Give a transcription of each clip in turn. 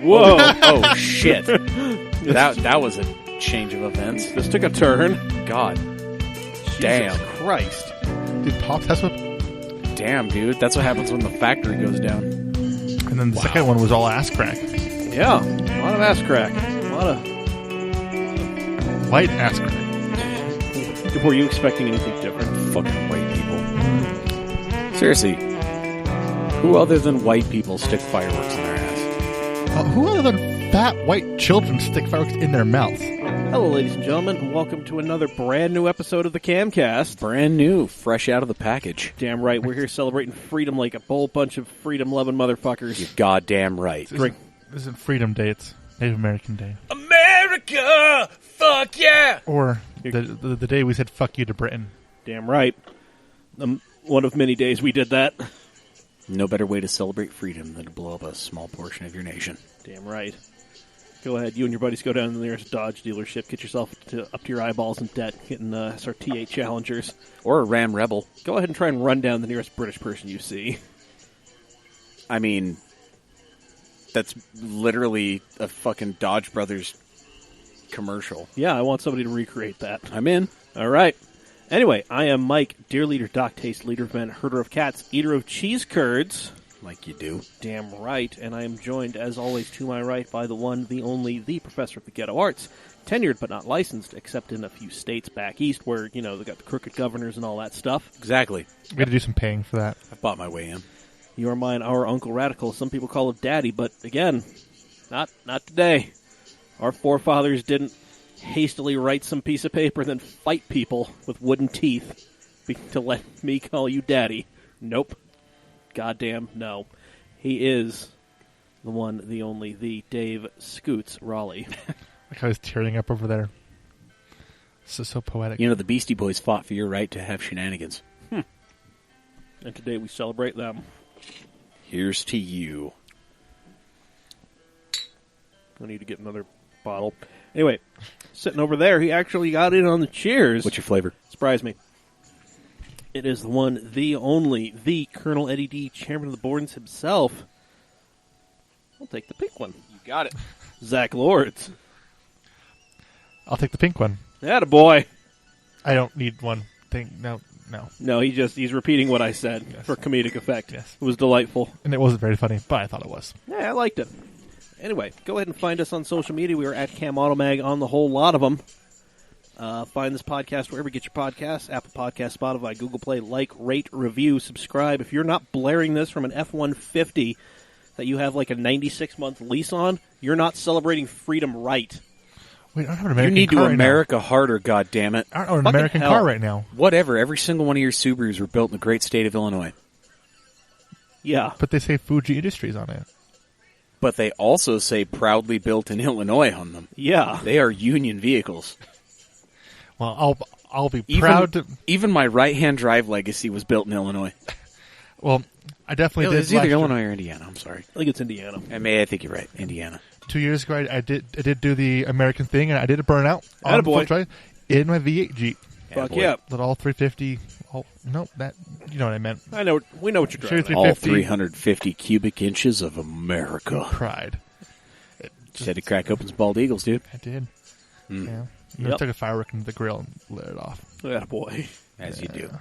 Whoa! Oh shit! That was a change of events. This took a turn. God, Jesus Christ! Dude, Pops has what? damn, dude. That's what happens when the factory goes down. And then the second one was all ass crack. Yeah, a lot of ass crack. A lot of. Light ass crack. Were you expecting anything different? Fucking white people. Seriously, who other than white people stick fireworks in their ass? Who other than fat white children stick fireworks in their mouths? Hello, ladies and gentlemen, and welcome to another brand new episode of the Camcast. Brand new, fresh out of the package. Damn right, we're here celebrating freedom like a whole bunch of freedom-loving motherfuckers. You're goddamn right. This isn't Freedom Day, it's Native American Day. America! Fuck yeah! Or the day we said fuck you to Britain. Damn right. One of many days we did that. No better way to celebrate freedom than to blow up a small portion of your nation. Damn right. Go ahead, you and your buddies go down to the nearest Dodge dealership, get yourself up to your eyeballs in debt, getting SRT8 Challengers. Or a Ram Rebel. Go ahead and try and run down the nearest British person you see. I mean, that's literally a fucking Dodge Brothers commercial. Yeah, I want somebody to recreate that. I'm in. All right. Anyway, I am Mike, dear leader, doc taste, leader of men, herder of cats, eater of cheese curds. Like you do. Damn right. And I am joined, as always, to my right by the one, the only, the professor of the ghetto arts. Tenured but not licensed, except in a few states back east where, you know, they got the crooked governors and all that stuff. Exactly. We got to do some paying for that. I bought my way in. You are mine, our Uncle Radical. Some people call it Daddy, but again, not today. Our forefathers didn't hastily write some piece of paper and then fight people with wooden teeth to let me call you Daddy. Nope. Goddamn no. He is the one, the only, the Dave Scoots Raleigh. Like I was tearing up over there. This is so poetic. You know, the Beastie Boys fought for your right to have shenanigans. And today we celebrate them. Here's to you. I need to get another bottle. Anyway, sitting over there, he actually got in on the cheers. What's your flavor? Surprise me. It is the one, the only, the Colonel Eddie D, chairman of the boards himself. I'll take the pink one. You got it. Zach Lords. I'll take the pink one. Attaboy. I don't need one thing. No. No, he's repeating what I said for comedic effect. Yes. It was delightful. And it wasn't very funny, but I thought it was. Yeah, I liked it. Anyway, go ahead and find us on social media. We are at Cam Automag on the whole lot of them. Find this podcast wherever you get your podcasts, Apple Podcasts, Spotify, Google Play. Like, rate, review, subscribe. If you're not blaring this from an F-150 that you have like a 96-month lease on, you're not celebrating freedom right. Wait, I don't have an American car. You need to right America now. harder, goddammit. I don't own an Fucking American hell. car right now. Whatever, every single one of your Subarus were built in the great state of Illinois. Yeah. But they say Fuji Industries on it. But they also say proudly built in Illinois on them. Yeah. They are union vehicles. Well, I'll be proud to. Even my right-hand drive Legacy was built in Illinois. Well, I definitely did. It's either Illinois or Indiana. I'm sorry. I think it's Indiana. I think you're right. Indiana. 2 years ago, I did do the American thing, and I did a burnout on Attaboy. full drive in my V8 Jeep. Fuck boy. yeah. Let all 350. Oh no, that you know what I meant. I know. We know what you're driving. Sure, All 350. 350 cubic inches of America. Pride. Just had to crack open some bald eagles, dude. I did. Mm. Yeah. And I Yep. took a firework into the grill and lit it off. Attaboy. As you do.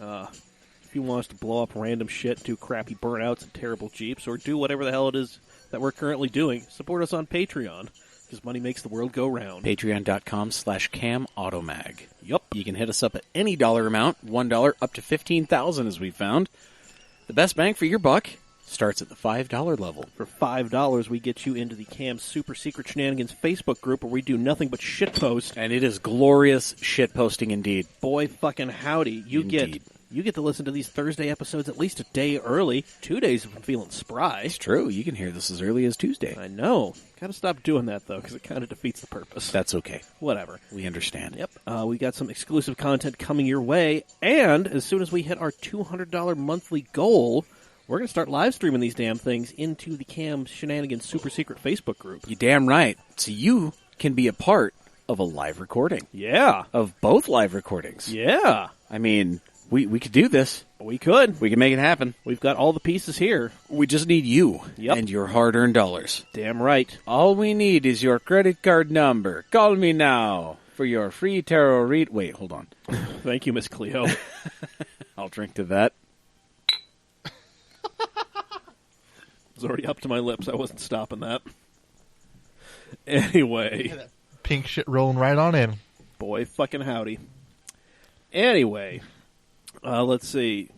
If you want us to blow up random shit, do crappy burnouts and terrible Jeeps, or do whatever the hell it is that we're currently doing, support us on Patreon, because money makes the world go round. Patreon.com/CamAutomag. Yup. You can hit us up at any dollar amount, $1 up to $15,000 as we found. The best bang for your buck starts at the $5 level. For $5, we get you into the Cam Super Secret Shenanigans Facebook group where we do nothing but shitpost. And it is glorious shitposting indeed. Boy fucking howdy. You Indeed. get to listen to these Thursday episodes at least a day early. 2 days if I'm feeling spry. It's true. You can hear this as early as Tuesday. I know. Gotta stop doing that, though, because it kind of defeats the purpose. That's okay. Whatever. We understand. Yep. We got some exclusive content coming your way, and as soon as we hit our $200 monthly goal, we're going to start live streaming these damn things into the Cam Shenanigans Super Secret Facebook group. You damn right. So you can be a part of a live recording. Yeah. Of both live recordings. Yeah. I mean, We could do this. We could. We can make it happen. We've got all the pieces here. We just need you Yep. and your hard-earned dollars. Damn right. All we need is your credit card number. Call me now for your free tarot read. Wait, hold on. Thank you, Miss Cleo. I'll drink to that. It was already up to my lips. I wasn't stopping that. Anyway. Pink shit rolling right on in. Boy, fucking howdy. Anyway, let's see.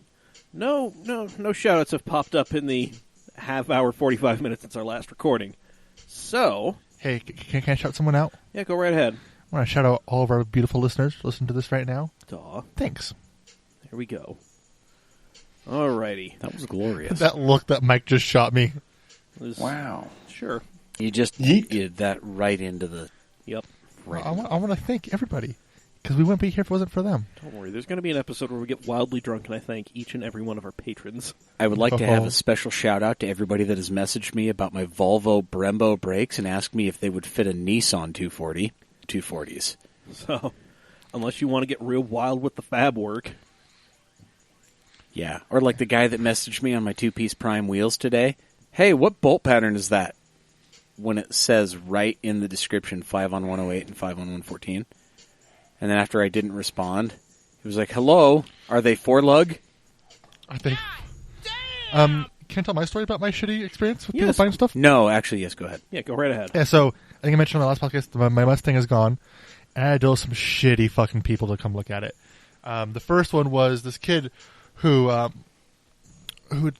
No shout-outs have popped up in the half-hour, 45 minutes since our last recording. So... Hey, can I shout someone out? Yeah, go right ahead. I want to shout out all of our beautiful listeners listening to this right now. Aw. Thanks. Here we go. Alrighty. That was glorious. That look that Mike just shot me. Wow. Sure. You just did that right into the... Yep. Right. I want to thank everybody because we wouldn't be here if it wasn't for them. Don't worry. There's going to be an episode where we get wildly drunk and I thank each and every one of our patrons. I would like to have a special shout-out to everybody that has messaged me about my Volvo Brembo brakes and asked me if they would fit a Nissan 240s. So, unless you want to get real wild with the fab work. Yeah. Or like the guy that messaged me on my two-piece prime wheels today. Hey, what bolt pattern is that? When it says right in the description 5 on 108 and 5 on 114. And then after I didn't respond, he was like, hello, are they 4-lug? I think. Can I tell my story about my shitty experience with people Yes. buying stuff? No, actually, yes, go ahead. Yeah, go right ahead. Yeah, so I think I mentioned on my last podcast, my Mustang is gone, and I had to deal with some shitty fucking people to come look at it. The first one was this kid who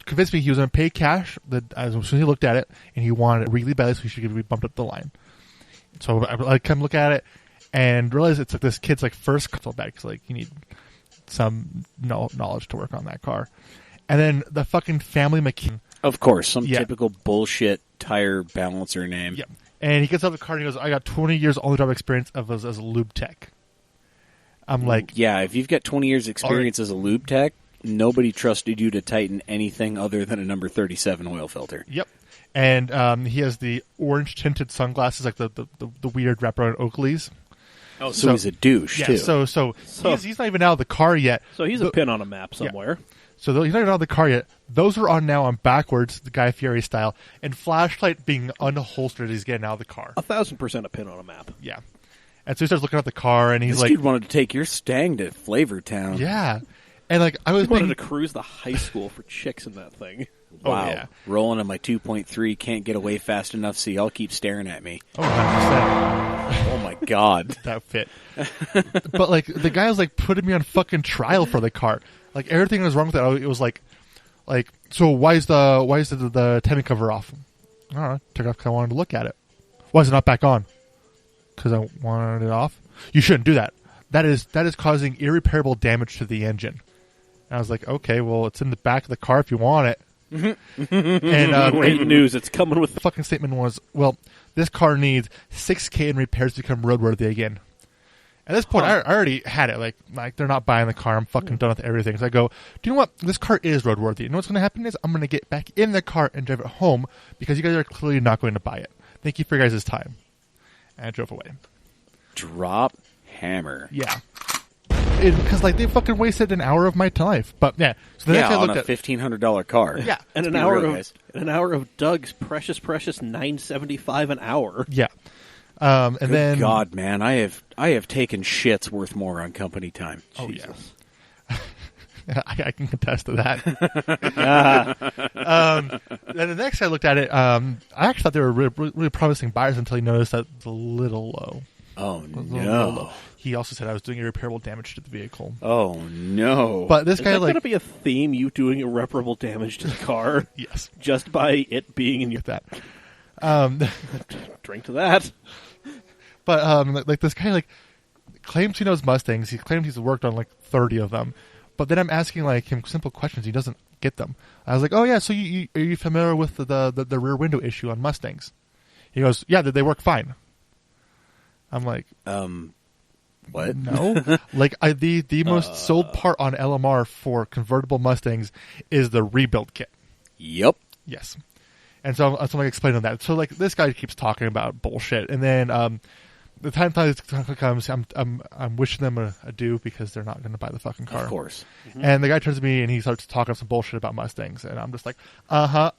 convinced me he was going to pay cash as soon as he looked at it, and he wanted it really badly, so he should be bumped up the line. So I come look at it and realize it's like this kid's like first console bag, because like you need some knowledge to work on that car. And then the fucking family mechanic. Of course, some Yeah. typical bullshit tire balancer name. Yeah. And he gets out of the car and he goes, I got 20 years on the job experience as a lube tech. I'm like, Yeah, if you've got 20 years experience as a lube tech, nobody trusted you to tighten anything other than a number 37 oil filter. yep. And he has the orange tinted sunglasses, like the weird wraparound Oakleys. Oh, so he's a douche, Yeah, too. so he's not even out of the car yet. So he's a pin on a map somewhere. So he's not even out of the car yet. Those are on now on backwards, the Guy Fieri style, and flashlight being unholstered as he's getting out of the car. 1,000% a pin on a map. Yeah. And so he starts looking at the car, and he's This like, dude wanted to take your Stang to Flavortown. yeah. And like, I was He wanted being, to cruise the high school for chicks in that thing. Wow. Oh, yeah. Rolling on my 2.3, can't get away fast enough, so y'all keep staring at me. oh, 100%. Oh, my God. That fit. But like, the guy was like putting me on fucking trial for the car. Like, everything was wrong with it. It was like, so why is the timing cover off? I don't know. Took it off because I wanted to look at it. Why is it not back on? Because I wanted it off. You shouldn't do that. That is causing irreparable damage to the engine. And I was like, okay, well, it's in the back of the car if you want it. And Great news, it's coming with the fucking statement was, well, this car needs $6,000 in repairs to become roadworthy again. At this point, I already had it. Like they're not buying the car. I'm fucking done with everything. So I go, do you know what? This car is roadworthy. You know what's going to happen is I'm going to get back in the car and drive it home because you guys are clearly not going to buy it. Thank you for your guys' time. And I drove away. Drop hammer. Yeah. Because like they fucking wasted an hour of my life. But yeah, so the next Yeah, I on looked a at $1,500 car. yeah, and an be hour real, of guys. Doug's precious $9.75 an hour. yeah. And Good then God, man, I have taken shits worth more on company time. oh Jesus. yeah, I can contest to that. Then the next I looked at it, I actually thought they were really promising buyers until he noticed that it's a little low. Oh, A little low. no. He also said I was doing irreparable damage to the vehicle. Oh, no. But this Is guy that going like to be a theme, you doing irreparable damage to the car yes, just by it being in your... that. Drink to that. But like this guy like claims he knows Mustangs. He claims he's worked on like 30 of them. But then I'm asking like him simple questions. He doesn't get them. I was like, oh yeah, so are you familiar with the rear window issue on Mustangs? He goes, yeah, they work fine. I'm like, what? no. Like the most sold part on LMR for convertible Mustangs is the rebuild kit. Yep. Yes. And so I'm like explaining that. So like this guy keeps talking about bullshit, and then the time comes, I'm wishing them a adieu because they're not going to buy the fucking car. Of course. And the guy turns to me and he starts talking some bullshit about Mustangs, and I'm just like, yeah,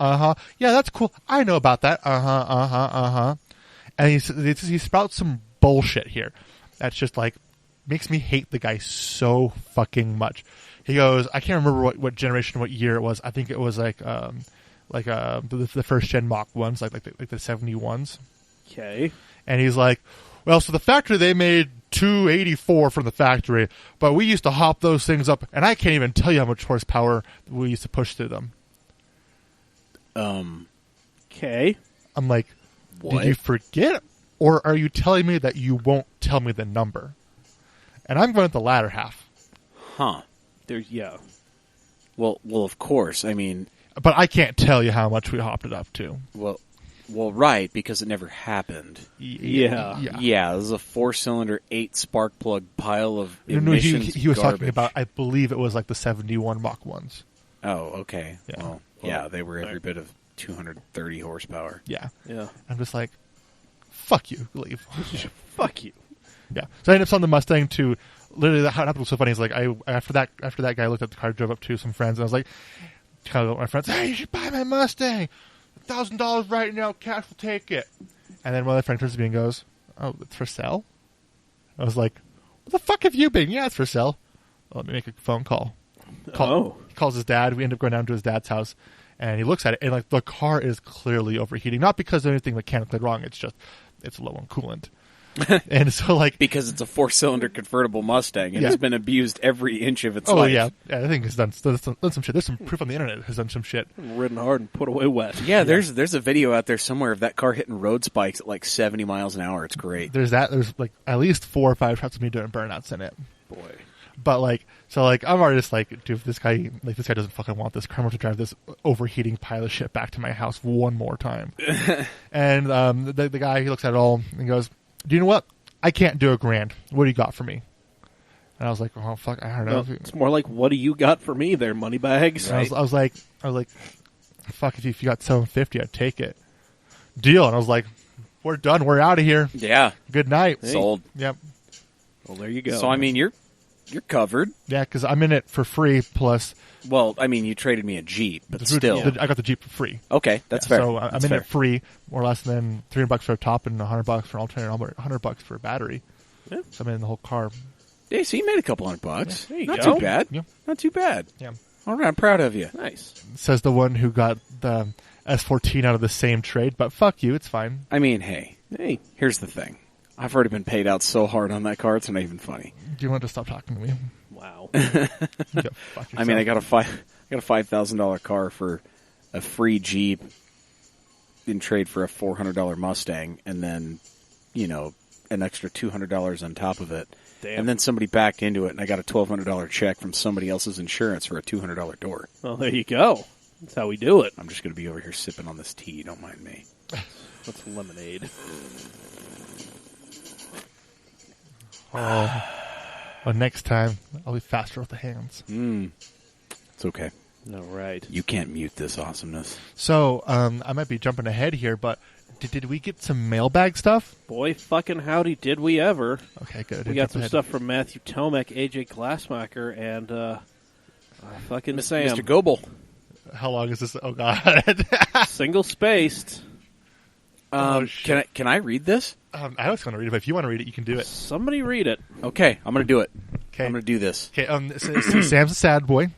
that's cool. I know about that. And he sprouts some bullshit here. That's just like makes me hate the guy so fucking much. He goes, I can't remember what generation, what year it was. I think it was like the first gen Mach ones, like the 71s. Okay. And he's like, well, so the factory, they made 284 from the factory, but we used to hop those things up, and I can't even tell you how much horsepower we used to push through them. Okay. I'm like, What? did you forget, or are you telling me that you won't tell me the number? And I'm going with the latter half. Huh. Yeah. Well, of course. I mean, But I can't tell you how much we hopped it up to. well, right, because it never happened. Yeah. Yeah, this is a 4-cylinder, 8 spark plug pile of No, emissions he was garbage. talking about, I believe it was like the 71 Mach 1s. Oh, okay. Yeah. Well, yeah, they were every bit of 230 horsepower. Yeah. Yeah. I'm just like, fuck you, leave. Fuck you. Yeah. So I ended up selling the Mustang to, literally, how it happened was so funny. It's like, after that guy looked at the car, drove up to some friends, and I was like, kind of my friends, hey, you should buy my Mustang. $1,000 right now, cash will take it. And then one of my friends turns to me and goes, oh, it's for sale? I was like, what the fuck have you been? Yeah, it's for sale. Well, let me make a phone call. He calls his dad. We end up going down to his dad's house, and he looks at it, and like the car is clearly overheating. Not because of anything mechanically wrong, it's just, it's low on coolant. And so, like, Because it's a 4-cylinder convertible Mustang and Yeah. has been abused every inch of its oh life. yeah, I think he's done some shit. There's some proof on the internet. Has done some shit. Ridden hard and put away wet. Yeah, there's a video out there somewhere of that car hitting road spikes at like 70 miles an hour. It's great. There's like at least 4 or 5 shots of me doing burnouts in it. Boy. But like, so like, I'm already just like, dude, this guy doesn't fucking want this car. I'm going to drive this overheating pile of shit back to my house one more time. And the guy, he looks at it all and goes, do you know what? I can't do $1,000. What do you got for me? And I was like, oh fuck, I don't know. No, it's more like, what do you got for me there, moneybags? And I was like, fuck, if you got $750, I'd take it. Deal. And I was like, we're done. We're out of here. Yeah. Good night. Sold. Yep. Well, there you go. So, I mean, you're covered. Yeah, because I'm in it for free. Plus, Well, I mean, you traded me a Jeep, but still. I got the Jeep for free. Okay, that's fair. So I'm That's in fair. it free, more or less than $300 for a top and $100 for an alternator, $100 for a battery. Yeah. So I'm in the whole car. Yeah, so you made a couple $100. There you Not go. too bad. Yeah. Not too bad. Yeah. All right, I'm proud of you. Nice. Says the one who got the S14 out of the same trade, but fuck you, it's fine. I mean, hey, here's the thing. I've already been paid out so hard on that car, it's not even funny. Do you want to stop talking to me? Wow. You go fuck I mean, I yourself. got a $5,000 car for a free Jeep in trade for a $400 Mustang, and then, an extra $200 on top of it. Damn. And then somebody backed into it, and I got a $1,200 check from somebody else's insurance for a $200 door. Well, there you go. That's how we do it. I'm just going to be over here sipping on this tea. Don't mind me. That's lemonade. Oh. Well, next time, I'll be faster with the hands. It's okay. All right. You can't mute this awesomeness. So, I might be jumping ahead here, but did we get some mailbag stuff? Boy, fucking howdy, did we ever. Okay, good. We got some stuff from Matthew Tomek, AJ Glassmacher, and fucking Sam. Mr. Goebel. How long is this? Oh, God. Single-spaced. shit. Can I read this? I was going to read it, but if you want to read it, you can do it. Somebody read it. Okay, I'm going to do it. Okay. I'm going to do this. Okay, so Sam's a sad boy.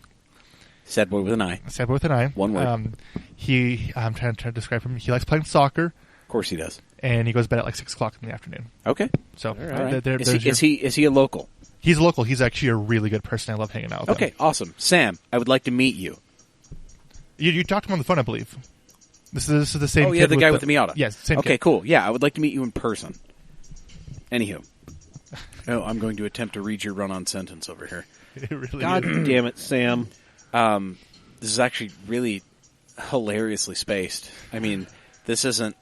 Sad boy with an eye. Sad boy with an eye. One word. I'm trying to describe him. He likes playing soccer, Of course he does. and he goes to bed at like 6 o'clock in the afternoon. Okay. So All right. there's Is he a local? he's local. He's actually a really good person. I love hanging out with him. Okay, awesome. Sam, I would like to meet you. You talked to him on the phone, I believe. This is the same. Oh, yeah, kid the guy with the Miata. Yes, same Okay, kid. cool. Yeah, I would like to meet you in person. Anywho. Oh, I'm going to attempt to read your run-on sentence over here. It really God is. damn it, Sam. This is actually really hilariously spaced. I mean, this isn't...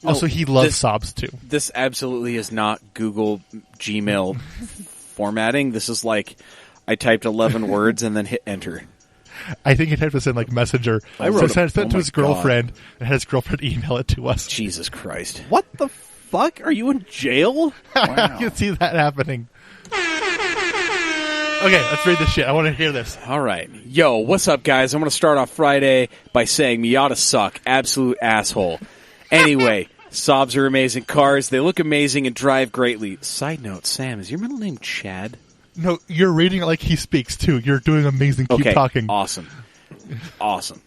Also, Oh, he loves this- sobs too. This absolutely is not Google Gmail formatting. This is like I typed 11 words and then hit enter. I think he typed this in like Messenger. I wrote sent oh it to my his girlfriend, and had his girlfriend email it to us. Jesus Christ. What the fuck? Are you in jail? I can see that happening. Okay, let's read this shit. I want to hear this. All right. Yo, what's up, guys? I'm going to start off Friday by saying Miata suck. Absolute asshole. Anyway, Saabs are amazing cars. They look amazing and drive greatly. Side note, Sam, is your middle name Chad? No, you're reading it like he speaks, too. You're doing amazing. Keep talking. Awesome. Awesome.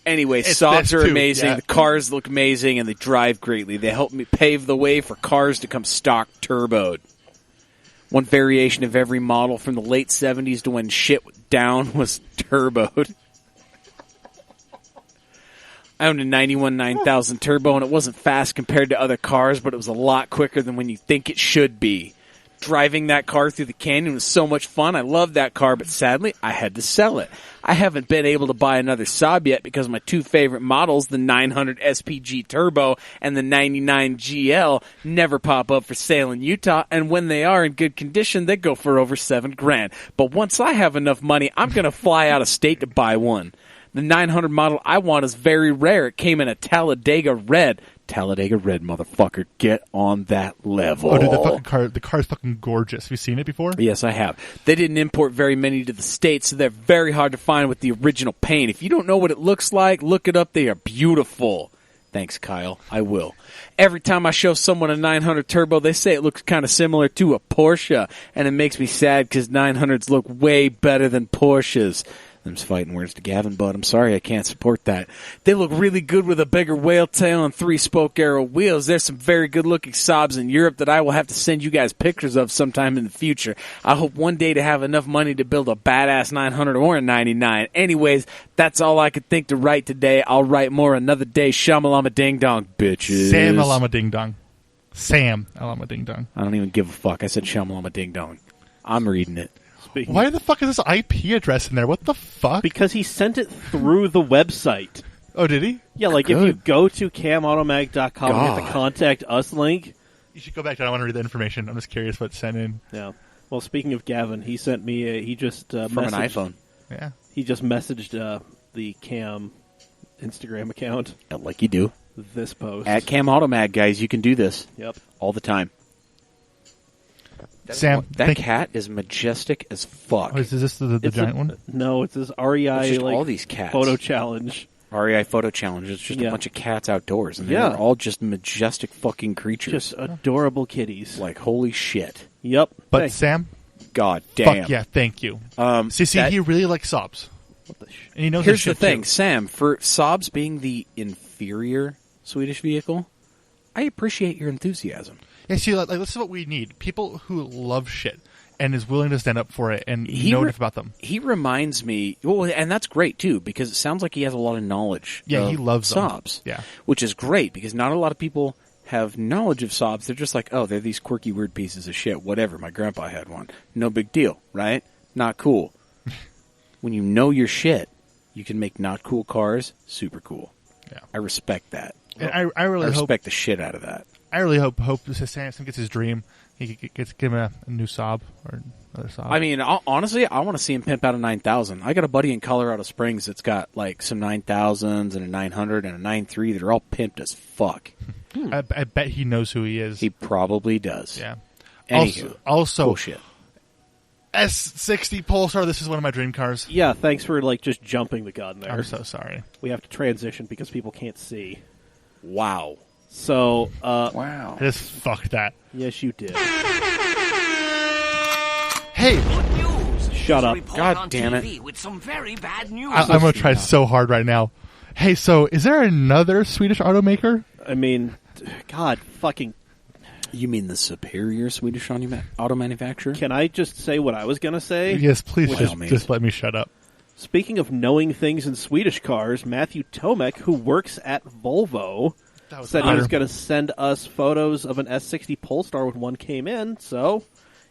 Anyway, It's Saabs this are too, amazing. yeah. The cars look amazing, and they drive greatly. They help me pave the way for cars to come stock turboed. One variation of every model from the late 70s to when shit down was turboed. I owned a 91 9000 turbo, and it wasn't fast compared to other cars, but it was a lot quicker than when you think it should be. Driving that car through the canyon was so much fun. I loved that car, but sadly, I had to sell it. I haven't been able to buy another Saab yet because my two favorite models, the 900 SPG Turbo and the 99 GL, never pop up for sale in Utah, and when they are in good condition, they go for over $7,000. But once I have enough money, I'm going to fly out of state to buy one. The 900 model I want is very rare. It came in a Talladega Red. Talladega Red, motherfucker. Get on that level. Oh, dude, the car's fucking gorgeous. Have you seen it before? Yes, I have. They didn't import very many to the States, so they're very hard to find with the original paint. If you don't know what it looks like, look it up. They are beautiful. Thanks, Kyle. I will. Every time I show someone a 900 Turbo, they say it looks kind of similar to a Porsche, and it makes me sad because 900s look way better than Porsches. Them's fighting words to Gavin, but I'm sorry I can't support that. They look really good with a bigger whale tail and 3-spoke arrow wheels. There's some very good-looking Saabs in Europe that I will have to send you guys pictures of sometime in the future. I hope one day to have enough money to build a badass 900 or a 99. Anyways, that's all I could think to write today. I'll write more another day. Shamalama ding dong, bitches. Sam Alama Ding Dong. Sam Alama Ding Dong. I don't even give a fuck. I said Shamalama ding dong. I'm reading it. Why the fuck is this IP address in there? What the fuck? Because he sent it through the website. Oh, did he? Yeah, like if you go to camautomag.com and get the contact us link. You should go back to it. I want to read the information. I'm just curious what's sent in. Yeah. Well, speaking of Gavin, he sent me he just from an iPhone. Yeah. He just messaged the Cam Instagram account. Like you do. This post. At Cam Automag, guys, you can do this. Yep. All the time. Sam, that cat is majestic as fuck. Oh, is this the giant one? No, it's this REI It's just all these cats. photo challenge. REI photo challenge. It's just a bunch of cats outdoors, and they're all just majestic fucking creatures. Just adorable kitties. Like holy shit. Yep. But Thanks. Sam, God damn. fuck yeah, thank you. See, he really likes Saabs. What the And he knows Here's his the shit, thing, too. Sam. For Saabs being the inferior Swedish vehicle, I appreciate your enthusiasm. Yeah, see, like this is what we need: people who love shit and is willing to stand up for it and know enough about them. He reminds me, well, and that's great too, because it sounds like he has a lot of knowledge. Yeah, of he loves them. Saabs. Yeah, which is great because not a lot of people have knowledge of Saabs. They're just like, oh, they're these quirky, weird pieces of shit. Whatever. My grandpa had one. No big deal, right? Not cool. When you know your shit, you can make not cool cars super cool. Yeah, I respect that. And I really respect the shit out of that. I really hope Sam gets his dream. He gets give him a new Saab or another Saab. I mean, honestly, I want to see him pimp out a 9000. I got a buddy in Colorado Springs that's got like some 9000s and a 900 and a 93 that are all pimped as fuck. I bet he knows who he is. He probably does. Yeah. Anywho, Also, bullshit. S60 Polestar. This is one of my dream cars. Yeah, thanks for just jumping the gun there. I'm so sorry. We have to transition because people can't see. Wow. So, Wow. I just fucked that. Yes, you did. Hey, Good news. Shut up. Report God on damn it. TV with some very bad news. I'm going to try so hard right now. Hey, so is there another Swedish automaker? I mean, God, fucking. You mean the superior Swedish auto manufacturer? Can I just say what I was going to say? Yes, please By all means. just let me shut up. Speaking of knowing things in Swedish cars, Matthew Tomek, who works at Volvo, said he was going to send us photos of an S60 Polestar when one came in, so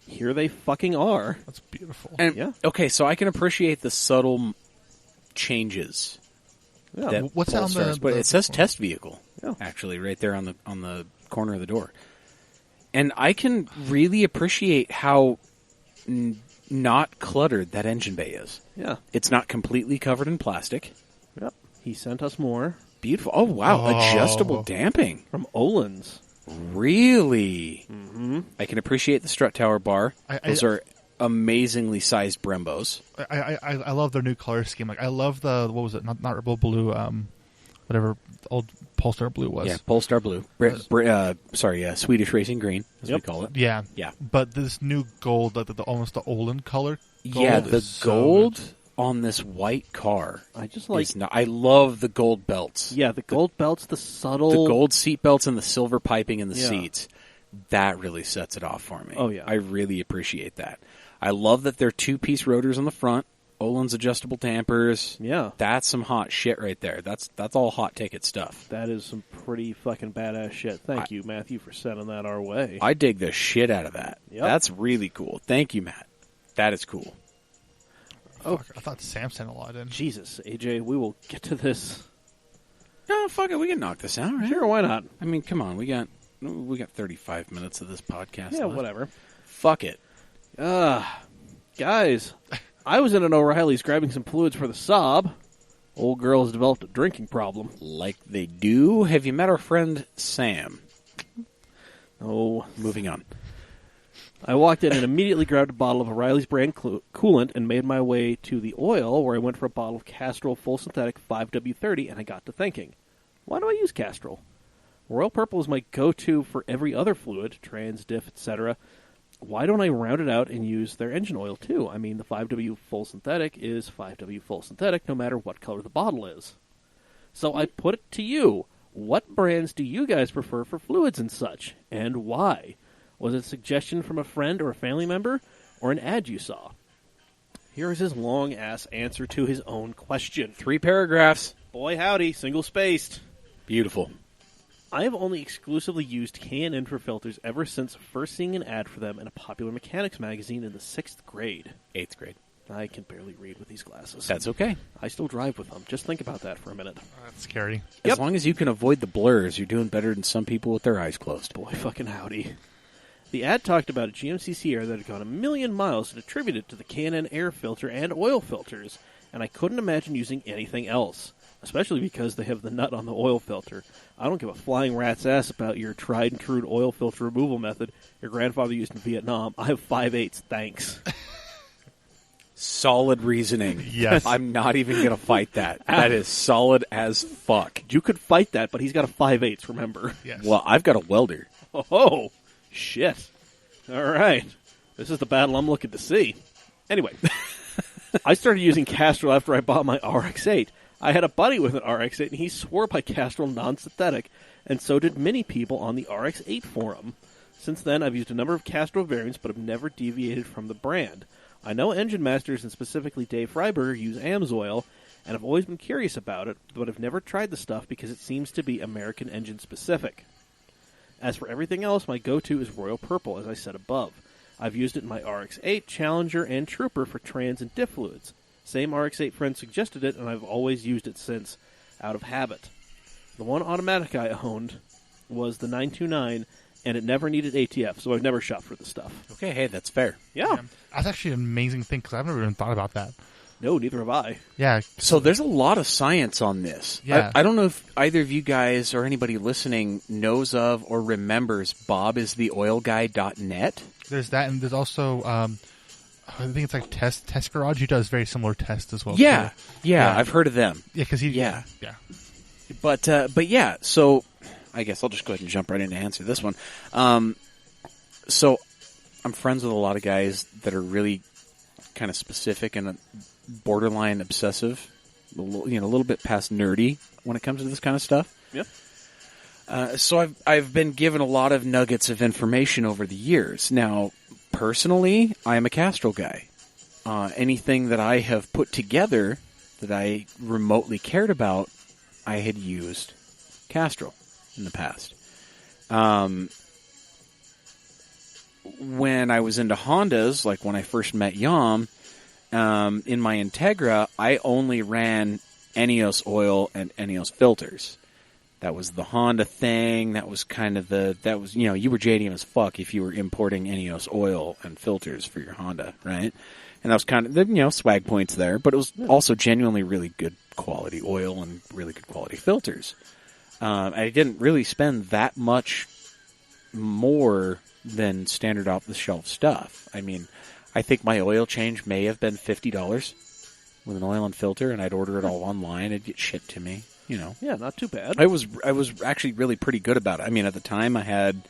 here they fucking are. That's beautiful. And, Yeah. Okay, so I can appreciate the subtle changes. Yeah. that What's that on Polestars, the- but the- it says test vehicle, Yeah. actually, right there on the corner of the door. And I can really appreciate how not cluttered that engine bay is. Yeah. It's not completely covered in plastic. Yep. He sent us more Beautiful. Oh, wow. Oh. Adjustable damping. from Olin's. Really? Mm-hmm. I can appreciate the strut tower bar. Those are amazingly sized Brembos. I love their new color scheme. Like I love the what was it? Not Rebel Blue. Whatever the old Polestar Blue was. Yeah, Polestar Blue. Swedish Racing Green, as we call it. Yeah, yeah. But this new gold, almost the Olin color. Yeah, the gold on this white car. I just like. I love the gold belts. Yeah, the gold belts, the subtle, the gold seat belts, and the silver piping in the seats. That really sets it off for me. Oh yeah, I really appreciate that. I love that they're 2-piece rotors on the front. Olin's adjustable dampers. Yeah. That's some hot shit right there. That's all hot ticket stuff. That is some pretty fucking badass shit. Thank you, Matthew, for sending that our way. I dig the shit out of that. Yep. That's really cool. Thank you, Matt. That is cool. Oh, I thought Sam sent a lot in. Jesus, AJ, we will get to this. No, fuck it. We can knock this out, right? Sure, why not? I mean, come on. We got 35 minutes of this podcast. Yeah, left. whatever. Fuck it. Guys, I was in an O'Reilly's grabbing some fluids for the Saab. Old girl has developed a drinking problem. Like they do. Have you met our friend Sam? Oh. Moving on. I walked in and immediately grabbed a bottle of O'Reilly's brand coolant and made my way to the oil, where I went for a bottle of Castrol Full Synthetic 5W30, and I got to thinking, why do I use Castrol? Royal Purple is my go-to for every other fluid, trans, diff, etc. Why don't I round it out and use their engine oil, too? I mean, the 5W Full Synthetic is 5W Full Synthetic, no matter what color the bottle is. So I put it to you. What brands do you guys prefer for fluids and such, and why? Was it a suggestion from a friend or a family member, or an ad you saw? Here is his long-ass answer to his own question. 3 paragraphs. Boy howdy, single-spaced. Beautiful. I have only exclusively used K&N for filters ever since first seeing an ad for them in a Popular Mechanics magazine in the 6th grade. 8th grade. I can barely read with these glasses. That's okay. I still drive with them. Just think about that for a minute. That's scary. As long as you can avoid the blurs, you're doing better than some people with their eyes closed. Boy fucking howdy. The ad talked about a GMCC air that had gone 1,000,000 miles and attributed it to the K&N air filter and oil filters, and I couldn't imagine using anything else, especially because they have the nut on the oil filter. I don't give a flying rat's ass about your tried and true oil filter removal method your grandfather used in Vietnam. I have 5/8, thanks. Solid reasoning. Yes. I'm not even going to fight that. That is solid as fuck. You could fight that, but he's got a 5/8, remember? Yes. Well, I've got a welder. Oh, shit. All right. This is the battle I'm looking to see. Anyway, I started using Castrol after I bought my RX-8. I had a buddy with an RX-8, and he swore by Castrol non-synthetic, and so did many people on the RX-8 forum. Since then, I've used a number of Castrol variants, but have never deviated from the brand. I know engine masters, and specifically Dave Freiberger, use AMSOIL, and I've always been curious about it, but I've never tried the stuff because it seems to be American engine specific. As for everything else, my go-to is Royal Purple, as I said above. I've used it in my RX-8, Challenger, and Trooper for trans and diff fluids. Same RX-8 friend suggested it, and I've always used it since, out of habit. The one automatic I owned was the 929, and it never needed ATF, so I've never shopped for the stuff. Okay, hey, that's fair. Yeah. That's actually an amazing thing, because I've never even thought about that. No, neither have I. Yeah. So there's a lot of science on this. Yeah. I don't know if either of you guys or anybody listening knows of or remembers bobistheoilguy.net. There's that, and there's also, I think it's like Test Garage. He does very similar tests as well. Yeah. too. Yeah, I've heard of them. Yeah, because he... Yeah. Yeah. But yeah, so I guess I'll just go ahead and jump right in to answer this one. So I'm friends with a lot of guys that are really kind of specific and borderline obsessive, a little bit past nerdy when it comes to this kind of stuff. Yeah. So I've been given a lot of nuggets of information over the years. Now, personally, I am a Castrol guy. Anything that I have put together that I remotely cared about, I had used Castrol in the past. When I was into Hondas, like when I first met Yam, in my Integra, I only ran Eneos oil and Eneos filters. That was the Honda thing. That was kind of you were JDM as fuck if you were importing Eneos oil and filters for your Honda, right? And that was kind of the, swag points there, but it was also genuinely really good quality oil and really good quality filters. I didn't really spend that much more than standard off-the-shelf stuff. I mean, I think my oil change may have been $50 with an oil and filter, and I'd order it all online. It'd get shipped to me, Yeah, not too bad. I was actually really pretty good about it. I mean, at the time, I had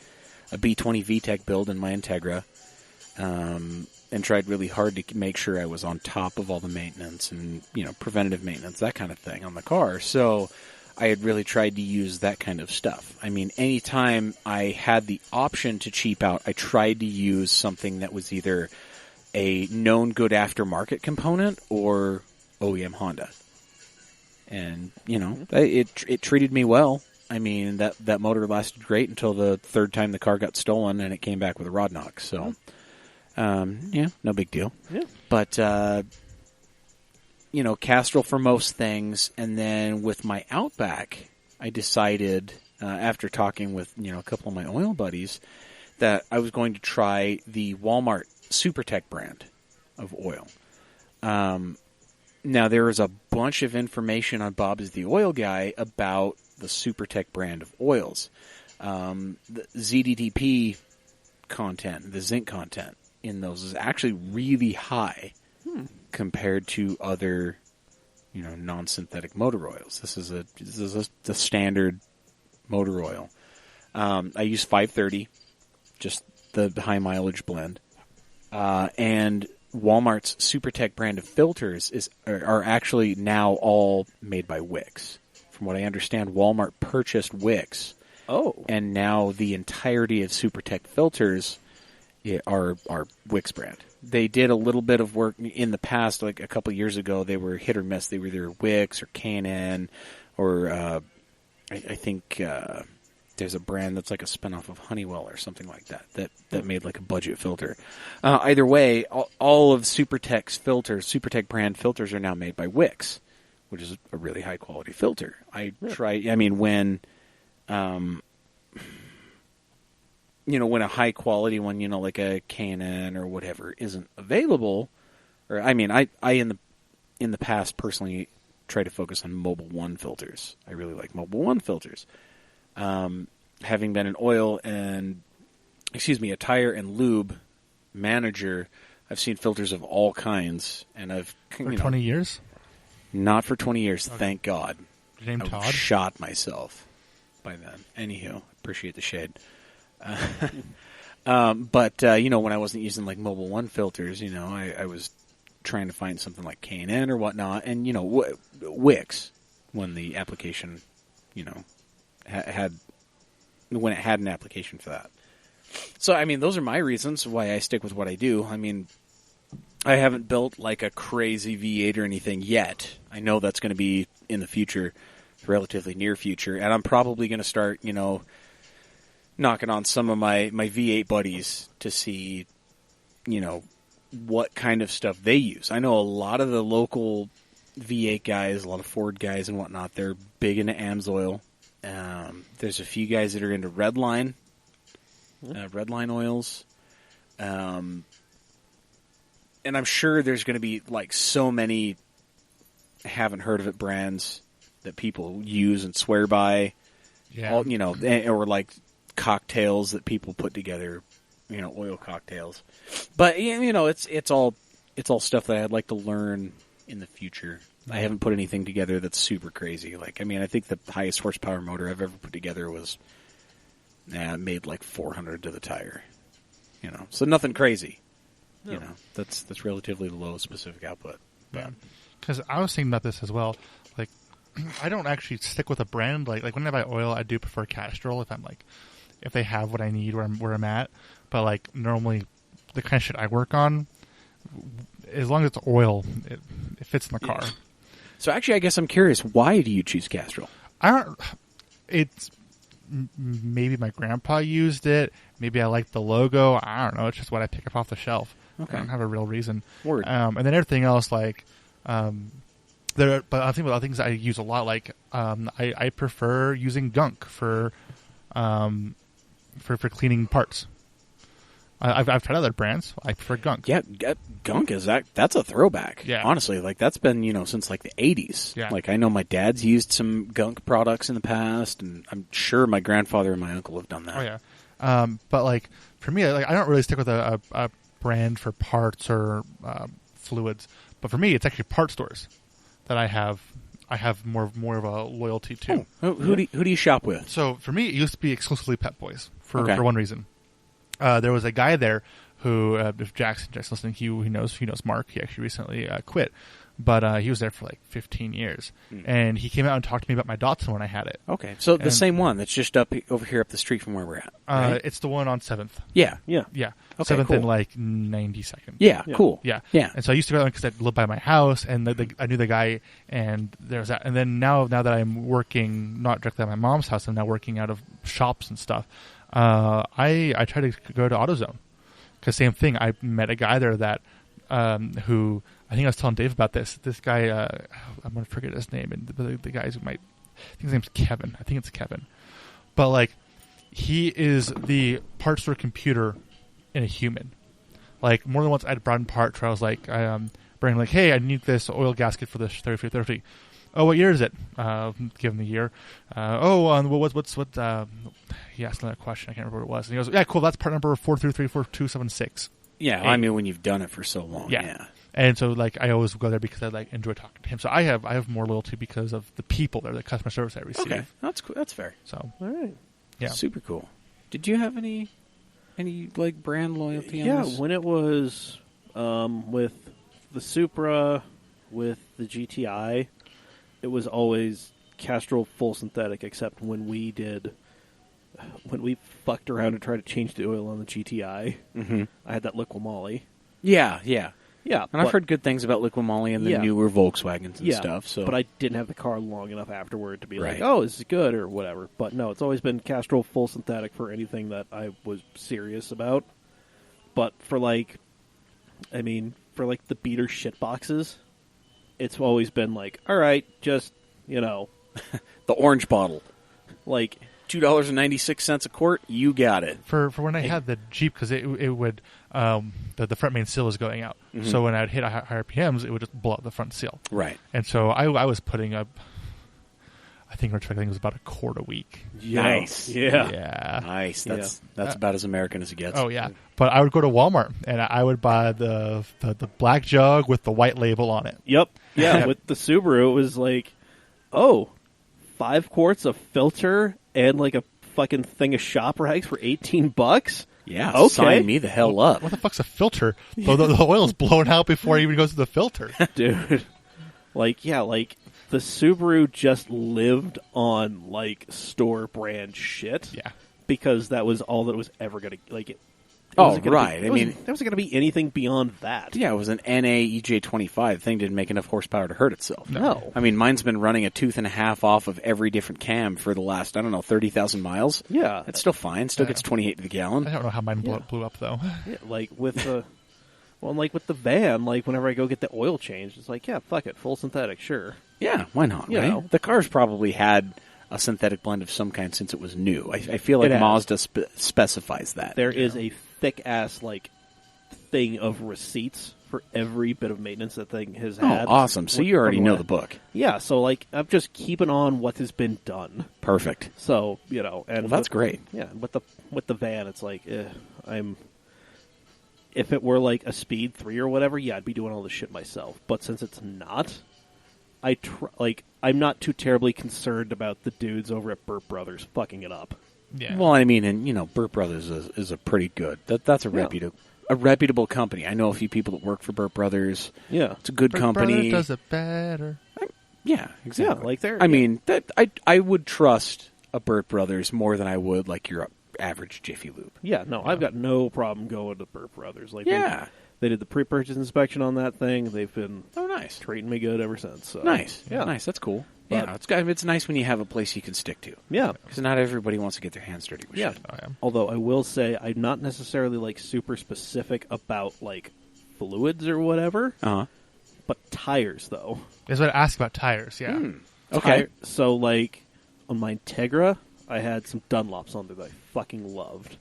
a B20 VTEC build in my Integra, and tried really hard to make sure I was on top of all the maintenance and, preventative maintenance, that kind of thing on the car. So I had really tried to use that kind of stuff. I mean, anytime I had the option to cheap out, I tried to use something that was either a known good aftermarket component or OEM Honda. And, it treated me well. I mean, that motor lasted great until the third time the car got stolen and it came back with a rod knock. So, no big deal. Yeah. But, Castrol for most things. And then with my Outback, I decided, after talking with, a couple of my oil buddies, that I was going to try the Walmart SuperTech brand of oil. Now, there is a bunch of information on Bob is the Oil Guy about the SuperTech brand of oils. The ZDDP content, the zinc content in those is actually really high compared to other, non-synthetic motor oils. This is the standard motor oil. I use 530, just the high mileage blend. And Walmart's SuperTech brand of filters are actually now all made by Wix. From what I understand, Walmart purchased Wix. Oh. And now the entirety of SuperTech filters are Wix brand. They did a little bit of work in the past, like a couple years ago. They were hit or miss. They were either Wix or K&N or I think there's a brand that's like a spinoff of Honeywell or something like that made like a budget filter. Either way, all of SuperTech's filters, SuperTech brand filters, are now made by Wix, which is a really high quality filter. When when a high quality one, like a K&N or whatever isn't available, or I in the past personally try to focus on Mobil 1 filters. I really like Mobil 1 filters. Having been an a tire and lube manager, I've seen filters of all kinds, and I've for 20 years. Not for 20 years, thank God. Your name I Todd? Shot myself by then. Anywho, appreciate the shade. But when I wasn't using like Mobil 1 filters, I was trying to find something like K&N or whatnot, and Wix, when the application, had when it had an application for that. So those are my reasons why I stick with what I do. I haven't built like a crazy V8 or anything yet. I know that's going to be in the future, relatively near future, and I'm probably going to start, knocking on some of my V8 buddies to see, what kind of stuff they use. I know a lot of the local V8 guys, a lot of Ford guys and whatnot, they're big into AMSOIL. There's a few guys that are into Redline oils. And I'm sure there's going to be like so many haven't heard of it brands that people use and swear by. Yeah. All, or like cocktails that people put together, oil cocktails. But it's all stuff that I'd like to learn in the future. I haven't put anything together that's super crazy. Like, I think the highest horsepower motor I've ever put together was made like 400 to the tire. So nothing crazy. No. That's relatively low specific output. Yeah. Because I was thinking about this as well. Like, I don't actually stick with a brand. Like when I buy oil, I do prefer Castrol if they have what I need where I'm at. But like normally, the kind of shit I work on, as long as it's oil, it fits in the car. Yeah. So actually, I guess I'm curious. Why do you choose Castrol? It's maybe my grandpa used it. Maybe I like the logo. I don't know. It's just what I pick up off the shelf. Okay. I don't have a real reason. Word. And then everything else, like, but I think about things I use a lot. Like, I prefer using gunk for cleaning parts. I've tried other brands. I prefer gunk. Yeah, gunk that's a throwback. Yeah. Honestly, like that's been, since like the 80s. Yeah. Like I know my dad's used some gunk products in the past, and I'm sure my grandfather and my uncle have done that. Oh yeah. But like for me, like I don't really stick with a brand for parts or fluids. But for me, it's actually part stores that I have more of a loyalty to. Who do you shop with? So for me, it used to be exclusively Pet Boys for one reason. There was a guy there who, if Jack's listening, he knows Mark. He actually recently quit, but he was there for like 15 years, and he came out and talked to me about my Datsun when I had it. Okay, so the same one that's just over here up the street from where we're at. Right? It's the one on 7th. Yeah. Yeah. Okay, 7th cool. and like 92nd. Yeah, cool. Yeah. Yeah. And so I used to go there because I lived by my house, and I knew the guy, and there was that. And then now that I'm working not directly at my mom's house, I'm now working out of shops and stuff. I try to go to AutoZone because same thing. I met a guy there that who I think I was telling Dave about this. This guy, I'm gonna forget his name, and the guys who might, I think his name's Kevin. I think it's Kevin, but like he is the parts store computer in a human. Like more than once, I'd brought in parts where I was like, bring like, hey, I need this oil gasket for the 3330. Oh, what year is it? Give him the year. What's he asked another question. I can't remember what it was. And he goes, yeah, cool. That's part number 4334276. Yeah, I mean when you've done it for so long. Yeah. And so like I always go there because I like enjoy talking to him. So I have more loyalty because of the people there, the customer service I receive. Okay, that's cool. That's fair. So All right. yeah, Super cool. Did you have any like brand loyalty on this? Yeah, when it was with the Supra, with the GTI, it was always Castrol full synthetic, except when we fucked around and tried to change the oil on the GTI, I had that Liqui-Moly. Yeah. Yeah, And I've heard good things about Liqui-Moly and the newer Volkswagens and stuff. So, but I didn't have the car long enough afterward to be Right. like, oh, this is good or whatever. But no, it's always been Castrol full synthetic for anything that I was serious about. But for the beater shit boxes, it's always been like, all right, just the orange bottle, like $2.96 a quart. You got it. for when I had the Jeep, because it would the front main seal was going out, so when I'd hit higher RPMs, it would just blow out the front seal. Right. And so I was putting up, I think it was about a quart a week. Nice. Yeah. Nice. That's about as American as it gets. Oh yeah, but I would go to Walmart and I would buy the black jug with the white label on it. Yep. Yeah, with the Subaru, it was like, 5 quarts of filter and like a fucking thing of shop rags for $18. Yeah. Okay. Sign me the hell up. What the fuck's a filter? The oil's blown out before it even goes to the filter. Dude. The Subaru just lived on like store brand shit. Yeah. Because that was all that was ever going to it Oh, wasn't gonna right. Be, I mean, there wasn't going to be anything beyond that. Yeah, it was an NA EJ25. The thing didn't make enough horsepower to hurt itself. No. I mean, mine's been running a tooth and a half off of every different cam for the last, 30,000 miles. Yeah. It's still fine. Still gets 28 to the gallon. I don't know how mine blew up though. Yeah, like with the with the van, like whenever I go get the oil changed, it's like, yeah, fuck it, full synthetic, sure. Yeah, why not, You right? know. The car's probably had a synthetic blend of some kind since it was new. I feel like It has. Mazda specifies that. There is a thick ass thing of receipts for every bit of maintenance that thing has had. Oh, awesome. So you already know the book. Yeah, so I'm just keeping on what has been done. Perfect. So, and Well, that's great. Yeah, with the van, it's like if it were like a Speed 3 or whatever, yeah, I'd be doing all this shit myself. But since it's not, I'm not too terribly concerned about the dudes over at Burt Brothers fucking it up. Yeah. Well, I mean, and Burt Brothers is a pretty good. That's a reputable company. I know a few people that work for Burt Brothers. Yeah, It's a good company. Does it better. Yeah, exactly. Yeah, like they're- I mean, I would trust a Burt Brothers more than I would like your average Jiffy Lube. Yeah, no, I've got no problem going to Burt Brothers. Yeah. They did the pre-purchase inspection on that thing. They've been nice. treating me good ever since. So. Nice. Yeah. Nice. That's cool. But- Yeah, it's nice when you have a place you can stick to. Yeah. Because not everybody wants to get their hands dirty with Yeah. shit. Oh, yeah. Although I will say I'm not necessarily super specific about fluids or whatever, Uh-huh. but tires though. That's what I asked about tires. Yeah. Okay. So on my Integra, I had some Dunlops on there that I fucking loved.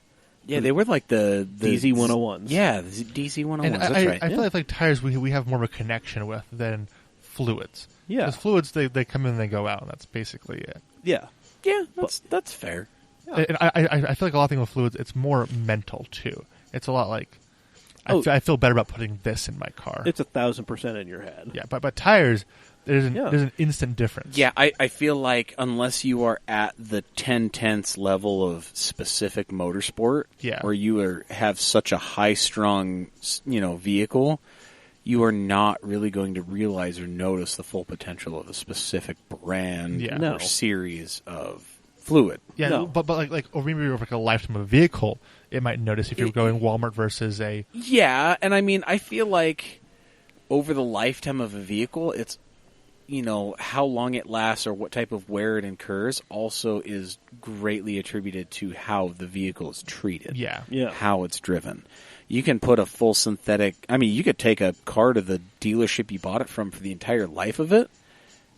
Yeah, they were like the DZ101s. Yeah, the DZ101s. And That's right. I feel like tires we have more of a connection with than fluids. Yeah. Because fluids they come in and they go out. And that's basically it. Yeah. Yeah, that's fair. And I feel like a lot of things with fluids, it's more mental too. It's a lot like I feel better about putting this in my car. It's 1,000% in your head. Yeah, but tires, there's an instant difference. Yeah, I feel like unless you are at the 10/10ths level of specific motorsport, where you have such a high-strung, vehicle, you are not really going to realize or notice the full potential of a specific brand or series of fluid. Yeah, No. but or maybe over like a lifetime of a vehicle, it might notice if you're going Walmart versus a... Yeah, and I mean, I feel like over the lifetime of a vehicle, it's, how long it lasts or what type of wear it incurs also is greatly attributed to how the vehicle is treated. Yeah. How it's driven. You can put a full synthetic... I mean, you could take a car to the dealership you bought it from for the entire life of it,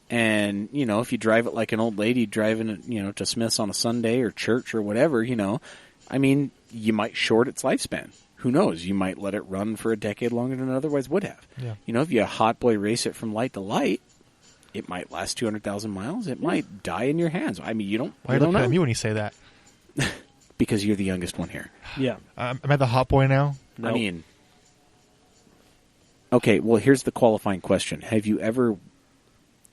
and, if you drive it like an old lady driving it, to Smith's on a Sunday or church or whatever, I mean, you might short its lifespan. Who knows? You might let it run for a decade longer than it otherwise would have. Yeah. If you hot boy race it from light to light, it might last 200,000 miles. It might die in your hands. I mean, you don't Why are you looking at me when you say that? Because you're the youngest one here. Yeah. Am I the hot boy now? Nope. I mean... Okay, well, here's the qualifying question. Have you ever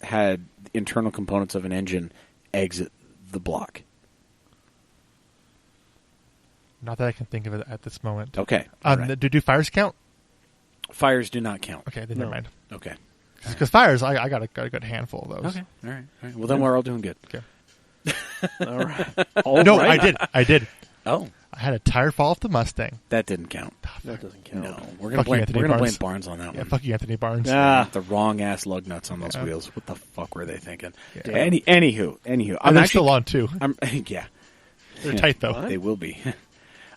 had internal components of an engine exit the block? Not that I can think of it at this moment. Okay. Right. Do fires count? Fires do not count. Okay, then never mind. Okay. Because fires, I got a good handful of those. Okay. All right. Well, then we're all doing good. Okay. All right. No, I did. Oh. I had a tire fall off the Mustang. That didn't count. That doesn't count. No. We're going to blame Barnes on that Yeah, one. fuck you, Anthony Barnes. The wrong ass lug nuts on those wheels. What the fuck were they thinking? Yeah. Anywho. And they're still on, too. Yeah. They're tight, though. They will be.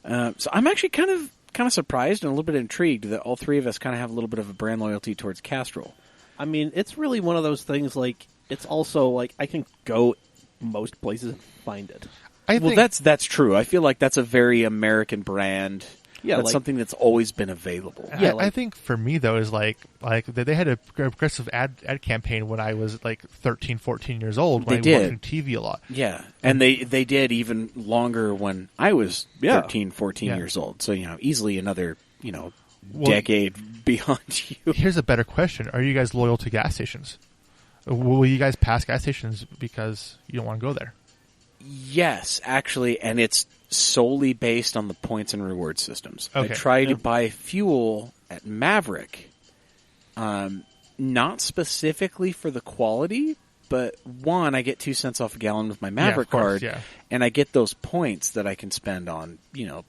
So I'm actually kind of surprised and a little bit intrigued that all three of us kind of have a little bit of a brand loyalty towards Castrol. I mean, it's really one of those things, like, it's also, like, I can go most places and find it. Well, that's true. I feel like that's a very American brand. Yeah, that's like, something that's always been available. Yeah, I think for me, though, is like they had a aggressive ad campaign when I was like 13, 14 years old when I was watching TV a lot. Yeah, and they did even longer when I was 13, 14 years old. So, easily another, decade beyond you. Here's a better question. Are you guys loyal to gas stations? Will you guys pass gas stations because you don't want to go there? Yes, actually, and it's solely based on the points and reward systems. Okay. I try to buy fuel at Maverick, not specifically for the quality, but one, I get 2 cents off a gallon with my Maverick card, and I get those points that I can spend on,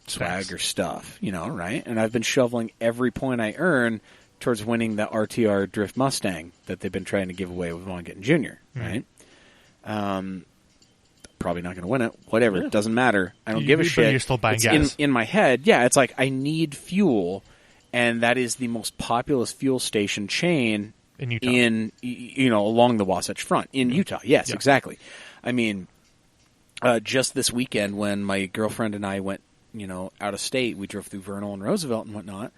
swag or stuff, right? And I've been shoveling every point I earn towards winning the RTR Drift Mustang that they've been trying to give away with Vaughn Getting Jr., right? Probably not going to win it. Whatever. It doesn't matter. I don't give a shit. You're still buying it's gas. In my head, it's like I need fuel, and that is the most populous fuel station chain in Utah. Along the Wasatch Front in Utah. Yes, exactly. I mean, just this weekend when my girlfriend and I went, out of state, we drove through Vernal and Roosevelt and whatnot.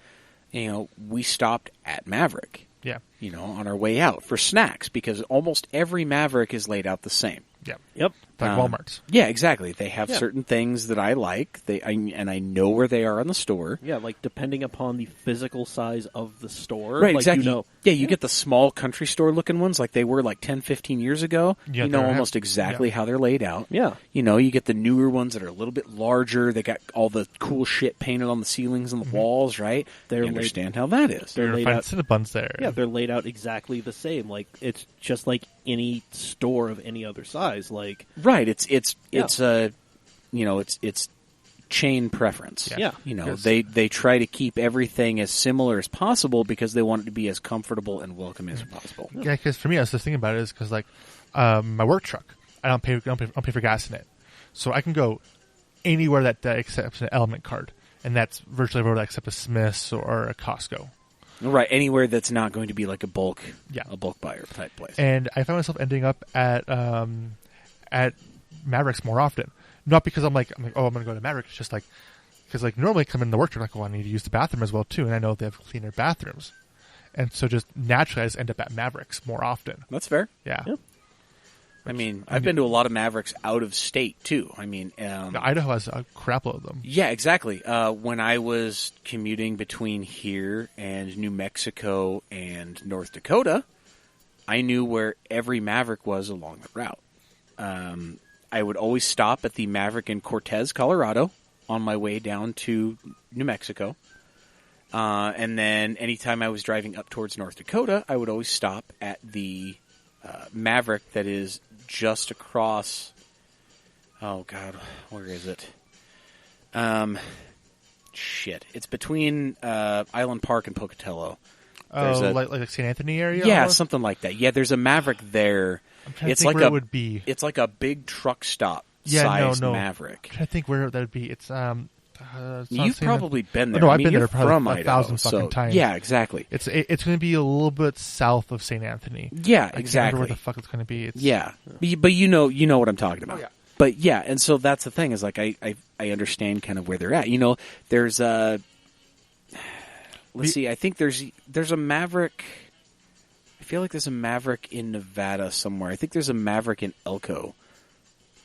We stopped at Maverick. Yeah. On our way out for snacks because almost every Maverick is laid out the same. Yeah. Yep. Like Walmart's. Yeah, exactly. They have certain things that I like. And I know where they are in the store. Yeah, like depending upon the physical size of the store. Right, like, exactly. You get the small country store looking ones like they were like 10, 15 years ago. Yeah, almost exactly how they're laid out. Yeah. You get the newer ones that are a little bit larger. They got all the cool shit painted on the ceilings and the walls, right? They're you understand how that is. They're laid out. Cinnabons there. Yeah, they're laid out exactly the same. Like it's just like any store of any other size. Like right, it's chain preference. Yeah. They try to keep everything as similar as possible because they want it to be as comfortable and welcoming as possible. Yeah, because for me, I was just thinking about it is because like my work truck, I don't pay for gas in it, so I can go anywhere that accepts an Element card, and that's virtually everywhere that accepts a Smith's or a Costco. Right, anywhere that's not going to be like a bulk buyer type place. And I find myself ending up at Mavericks more often. Not because I'm like, oh, I'm going to go to Maverick. It's just like, because like normally come in the work truck, like, oh, I need to use the bathroom as well too, and I know they have cleaner bathrooms, and so just naturally I just end up at Mavericks more often. That's fair. Yeah. Yep. I mean, I've been to a lot of Mavericks out of state too. I mean, Idaho has a crapload of them. yeah, exactly. When I was commuting between here and New Mexico and North Dakota, I knew where every Maverick was along the route. I would always stop at the Maverick in Cortez, Colorado, on my way down to New Mexico. And then anytime I was driving up towards North Dakota, I would always stop at the Maverick that is just across. Oh God, where is it? Shit, it's between Island Park and Pocatello. Like St. Anthony area? Yeah, almost? something like that. Yeah, there's a Maverick there. I'm trying to It's think like where a it would be. It's like a big truck stop Yeah, sized no. Maverick. I'm trying to think where that would be. It's it's not You've St. probably been there. No, I I've mean, been you're there probably from 1,000 Idaho, fucking so- times. Yeah, exactly. It's going to be a little bit south of St. Anthony. Yeah, I can't exactly. remember where the fuck it's going to be. It's, Yeah, but you know what I'm talking about. Oh, yeah. But yeah, and so that's the thing is like I understand kind of where they're at. You know, there's a let's see. I think there's a Maverick. I feel like there's a Maverick in Nevada somewhere. I think there's a Maverick in Elko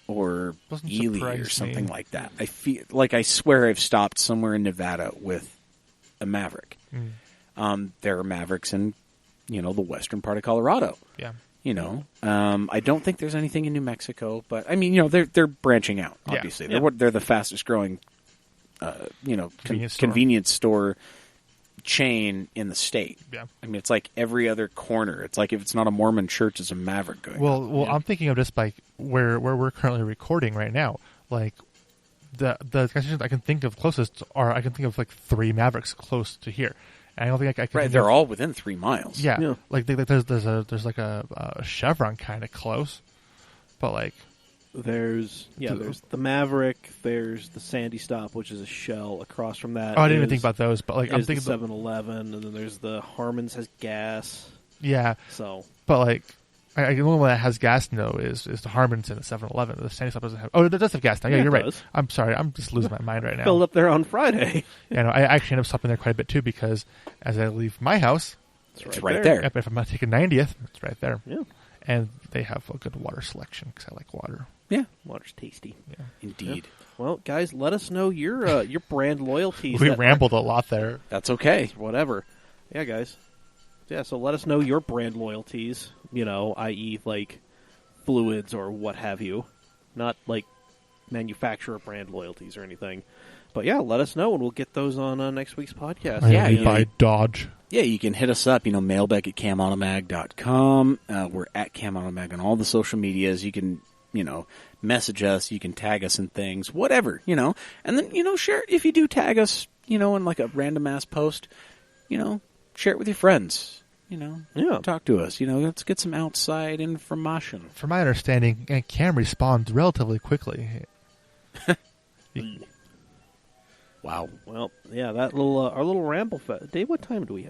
or Doesn't Ely or surprise something me. like that. I feel like I swear I've stopped somewhere in Nevada with a Maverick. There are Mavericks in the western part of Colorado. Yeah. I don't think there's anything in New Mexico, but I mean, they're branching out. Yeah. Obviously, Yeah. they're the fastest growing, convenience store chain in the state. Yeah. I mean, it's like every other corner. It's like if it's not a Mormon church, it's a Maverick going. Well, I'm thinking of just like where we're currently recording right now. Like the gas stations I can think of closest are I can think of like 3 Mavericks close to here. And I don't think I can. Right, think they're of, all within 3 miles. Yeah. Yeah. Like there's like a Chevron kind of close, but like There's the Maverick. There's the Sandy Stop, which is a Shell. Across from that, I didn't even think about those. But like I'm is the thinking, 7-Eleven, and then there's the Harmon's has gas. yeah. So But like, the only one that has gas now is the Harmon's and the 7-Eleven. The Sandy Stop doesn't have. Oh, it does have gas now. Yeah, Yeah, it you're right. does. I'm sorry. I'm just losing my mind right now. filled up there on Friday. Yeah, no, I actually end up stopping there quite a bit too because as I leave my house, It's right there. if I'm not taking 90th, it's right there. Yeah, And they have a good water selection because I like water. Yeah, water's tasty. Yeah. indeed. Well, guys, let us know your brand loyalties. We that- rambled a lot there. That's okay. whatever. Yeah, guys. Yeah, so let us know your brand loyalties, i.e. like fluids or what have you. Not like manufacturer brand loyalties or anything. But yeah, let us know and we'll get those on next week's podcast. I Yeah, only you buy know, Dodge. Yeah, you can hit us up, mailbag at camautomag.com. We're at camautomag on all the social medias. You can, message us. You can tag us in things, whatever, And then, share if you do tag us, in like a random ass post, share it with your friends, Yeah. talk to us, let's get some outside information. From my understanding, Cam responds relatively quickly. Wow. Well, yeah, that little our little ramble. Dave, what time do we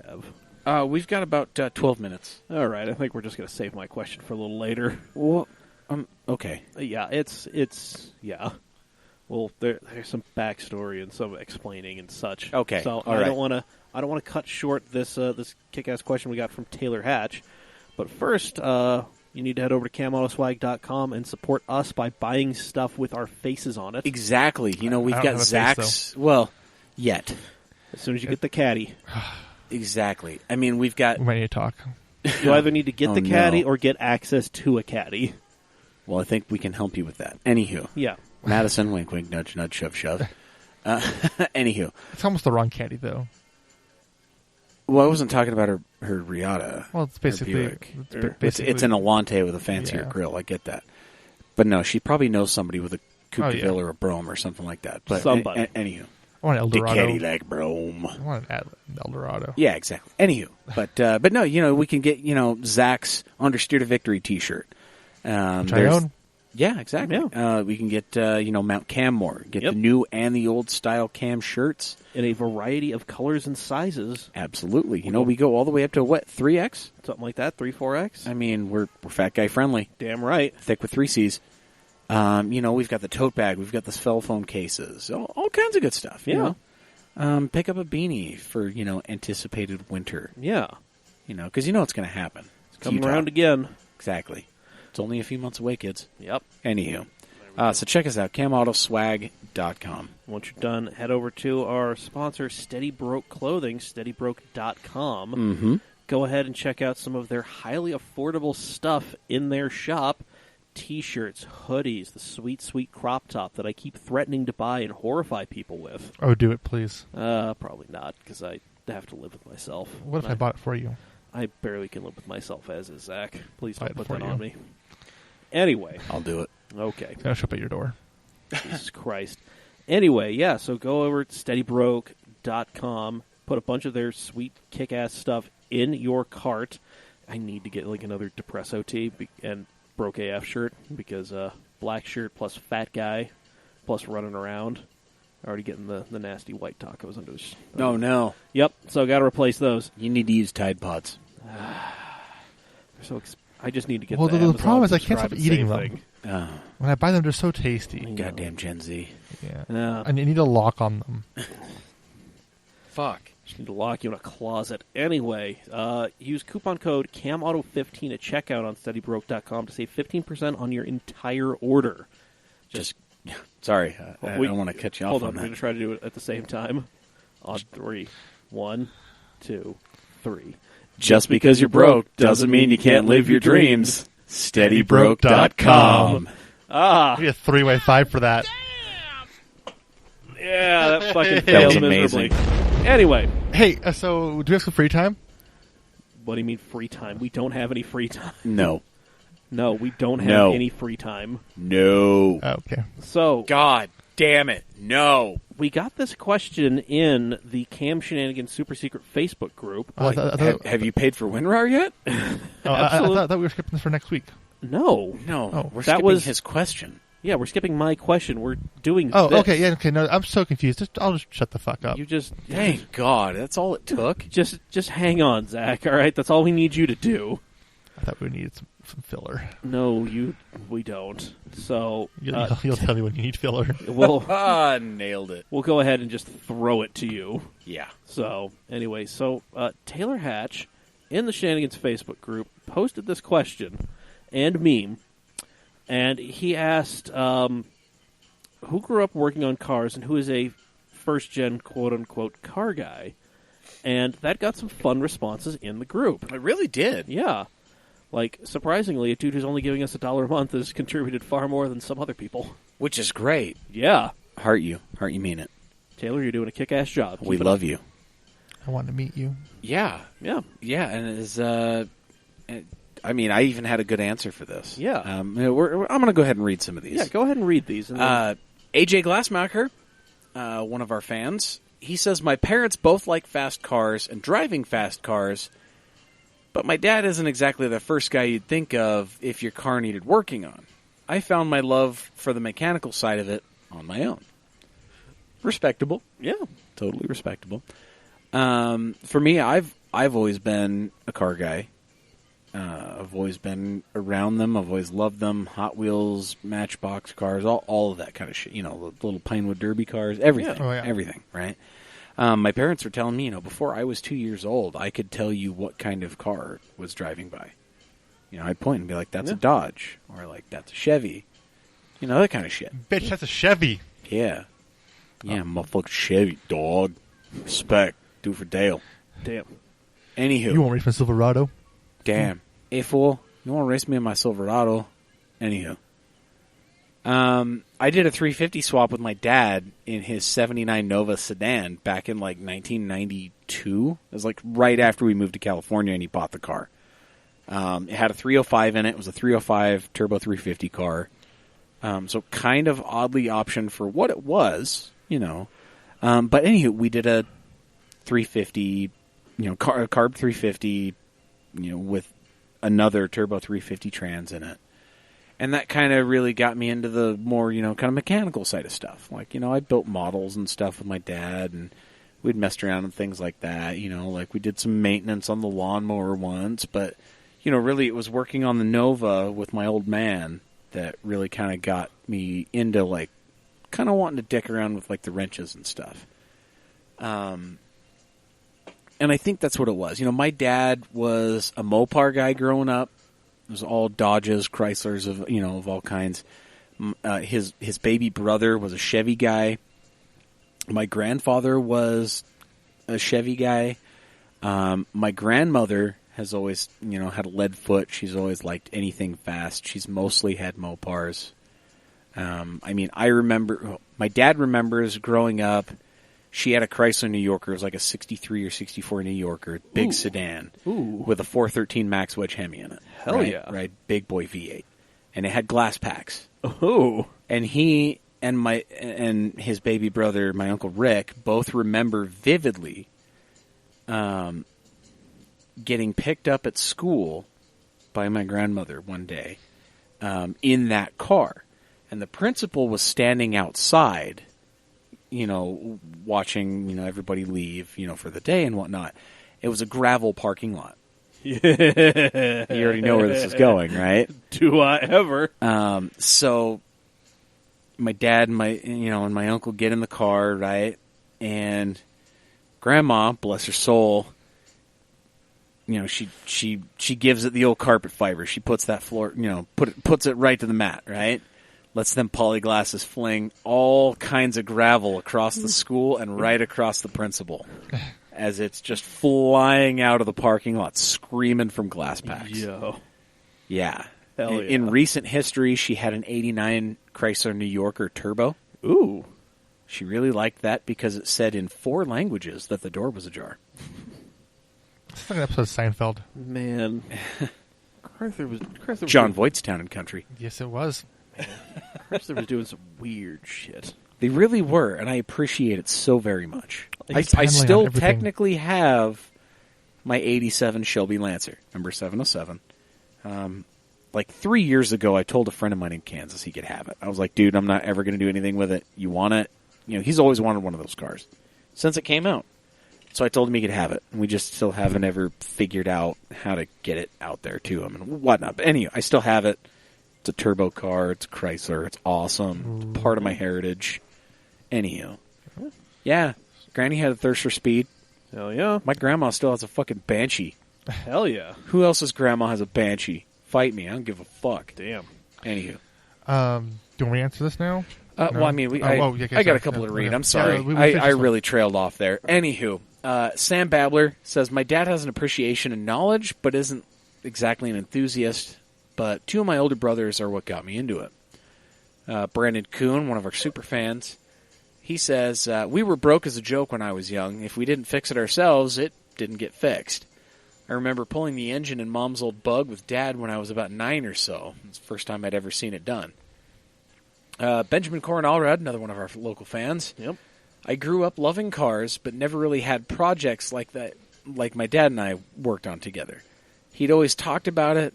have? We've got about 12 minutes. All right, I think we're just going to save my question for a little later. Well, okay. Yeah, it's yeah. Well, there's some backstory and some explaining and such. Okay, so all I right. don't want to cut short this kick-ass question we got from Taylor Hatch. But first, you need to head over to CamAutoSwag.com and support us by buying stuff with our faces on it. Exactly. We've don't got have a face, Zach's. Well, yet. As soon as you get the caddy, Exactly. I mean, we've got. We might need to talk. you either need to get Oh, the caddy no. or get access to a caddy. Well, I think we can help you with that. Anywho. Yeah. Madison, wink, wink, nudge, nudge, shove, shove. Anywho. It's almost the wrong caddy, though. Well, I wasn't talking about her Riata. Well, it's Her basically Buick. It's basically an Alante with a fancier Yeah. grill. I get that. But no, she probably knows somebody with a Coupe Oh, de yeah. Ville or a Brougham or something like that. But Somebody. Anywho. I want an The Eldorado. Cadillac Brougham. I want an Eldorado. Yeah, exactly. Anywho, but no, we can get Zach's Understeer to Victory T-shirt. Which I there's- own. Yeah, exactly. We can get Mount Cammore, get Yep. the new and the old style Cam shirts. In a variety of colors and sizes, Absolutely. We go all the way up to what 3X. something like that, 3-4X. I mean, we're fat guy friendly, Damn right. thick with 3 C's. We've got the tote bag, we've got the cell phone cases, all kinds of good stuff. Yeah. Pick up a beanie for anticipated winter. Yeah. Because it's going to happen. It's Coming Utah. around again. Exactly. It's only a few months away, kids. Yep. Anywho. So check us out, CamAutoSwag.com. Once you're done, head over to our sponsor, Steady Broke Clothing, SteadyBroke.com. Mm-hmm. Go ahead and check out some of their highly affordable stuff in their shop. T-shirts, hoodies, the sweet, sweet crop top that I keep threatening to buy and horrify people with. Oh, do it, please. Probably not, because I have to live with myself. What if I bought it for you? I barely can live with myself as is, Zach. Please Buy don't it put for that you. on me. Anyway. I'll do it. Okay. It's going to show up at your door. Jesus Christ. Anyway, yeah, so go over to SteadyBroke.com, put a bunch of their sweet kick-ass stuff in your cart. I need to get like another Depresso tee and Broke AF shirt because black shirt plus fat guy plus running around. Already getting the nasty white tacos under his... No. Yep, so got to replace those. You need to use Tide Pods. They're so I just need to get Well, the the Amazon problem is I can't subscribe stop and eating save them. thing. When I buy them, they're so tasty. Goddamn Gen Z. Yeah. Yeah. I need a lock on them. Fuck. Just need to lock you in a closet. Anyway, use coupon code CAMAUTO15 at checkout on SteadyBroke.com to save 15% on your entire order. Just sorry, I don't want to cut you off Hold on on, we're that. going to try to do it at the same time. On 3. 1, 2, 3. Just because you're broke doesn't mean you can't live your dreams. SteadyBroke.com. Ah, I need a 3-way 5 for that. yeah, that fucking That failed was miserably. amazing. Anyway, Hey, so do you have some free time? what do you mean free time? We don't have any free time. No. No, we don't have No. any free time. No. Oh, okay. So, God damn it. No. we got this question in the Cam Shenanigans Super Secret Facebook group. Oh, I thought- Have you paid for WinRAR yet? I thought we were skipping this for next week. No. No. Oh. We're That skipping was- his question. Yeah, we're skipping my question. We're doing Oh, this. okay. Yeah, okay. No, I'm so confused. I'll just shut the fuck up. You just... Thank God. That's all it took. Just hang on, Zach, all right? That's all we need you to do. I thought we needed some filler. No, we don't. So, You'll tell me when you need filler. we'll Nailed it. go ahead and just throw it to you. Yeah. So, anyway, Taylor Hatch in the Shenanigans Facebook group posted this question and meme, and he asked who grew up working on cars and who is a first-gen quote-unquote car guy, and that got some fun responses in the group. It really did. Yeah. Like, surprisingly, a dude who's only giving us $1 a month has contributed far more than some other people. Which is great. Yeah. Heart you mean it. Taylor, you're doing a kick-ass job. We Keep it love up. you. I want to meet you. Yeah. Yeah. Yeah, and it is, I mean, I even had a good answer for this. Yeah. I'm going to go ahead and read some of these. Yeah, go ahead and read these. And then, AJ Glassmacher, one of our fans, he says, my parents both like fast cars and driving fast cars, but my dad isn't exactly the first guy you'd think of if your car needed working on. I found my love for the mechanical side of it on my own. Respectable. yeah. Totally respectable. For me, I've always been a car guy. I've always been around them. I've always loved them. Hot Wheels, Matchbox cars, all of that kind of shit. You know, the little Pinewood Derby cars, everything. Yeah. Oh, yeah. Everything, right? My parents were telling me, before I was 2 years old, I could tell you what kind of car was driving by. I'd point and be like, that's a Dodge. Or like, that's a Chevy. That kind of shit. Bitch, that's a Chevy. Yeah. Yeah, motherfucking Chevy, dog. Respect. Do it for Dale. Damn. Anywho. You won't race my Silverado. Damn. Hey, fool. You want to race me in my Silverado? Anywho. I did a 350 swap with my dad in his 79 Nova sedan back in, 1992. It was, right after we moved to California and he bought the car. It had a 305 in it. It was a 305 turbo 350 car. So kind of oddly optioned for what it was, But anywho, we did a 350, carb 350, with another turbo 350 trans in it. And that kind of really got me into the more, kind of mechanical side of stuff. I built models and stuff with my dad, and we'd messed around and things like that. We did some maintenance on the lawnmower once, but, really it was working on the Nova with my old man that really kind of got me into, kind of wanting to dick around with, the wrenches and stuff. And I think that's what it was. My dad was a Mopar guy growing up. was all Dodges, Chryslers of all kinds. His baby brother was a Chevy guy. My grandfather was a Chevy guy. My grandmother has always, had a lead foot. She's always liked anything fast. She's mostly had Mopars. I remember, my dad remembers growing up, she had a Chrysler New Yorker. It was like a 63 or 64 New Yorker, big sedan, with a 413 Max Wedge Hemi in it. Hell right? yeah. Right, big boy V8. And it had glass packs. Oh. And he and his baby brother, my Uncle Rick, both remember vividly getting picked up at school by my grandmother one day in that car. And the principal was standing outside, watching, everybody leave, for the day and whatnot. It was a gravel parking lot. Yeah. You already know where this is going, right? Do I ever? So my dad and and my uncle get in the car, right? And Grandma, bless her soul, she gives it the old carpet fiber. She puts that floor, puts it right to the mat, right? Lets them polyglasses fling all kinds of gravel across the school and right across the principal as it's just flying out of the parking lot, screaming from glass packs. Yo. Yeah. Hell yeah. In recent history, she had an 89 Chrysler New Yorker Turbo. Ooh. She really liked that because it said in 4 languages that the door was ajar. It's like an episode of Seinfeld. Man. Chrysler was John Voight's Town and Country. Yes, it was. Chrysler was doing some weird shit. They really were, and I appreciate it so very much. I It's handling still on everything. technically have my 87 Shelby Lancer, number 707. Like 3 years ago, I told a friend of mine in Kansas he could have it. I was like, dude, I'm not ever going to do anything with it. You want it? He's always wanted one of those cars since it came out. So I told him he could have it. And we just still haven't ever figured out how to get it out there to him and whatnot. But anyway, I still have it. It's a turbo car. It's a Chrysler. It's awesome. It's part of my heritage. Anyhow. Yeah. Granny had a thirst for speed. Hell yeah. My grandma still has a fucking Banshee. Hell yeah. Who else's grandma has a Banshee? Fight me. I don't give a fuck. Damn. Anywho. Do you want me to answer this now? Well, I mean, I got sorry. a couple to read. Yeah. I'm sorry. Yeah, we I finished this one. really trailed off there. Anywho, Sam Babler says, my dad has an appreciation and knowledge, but isn't exactly an enthusiast. But 2 of my older brothers are what got me into it. Brandon Kuhn, one of our super fans, he says, we were broke as a joke when I was young. If we didn't fix it ourselves, it didn't get fixed. I remember pulling the engine in Mom's old Bug with Dad when I was about 9 or so. It's the first time I'd ever seen it done. Benjamin Corin-Allred, another one of our local fans. Yep. I grew up loving cars, but never really had projects like that, like my dad and I worked on together. He'd always talked about it,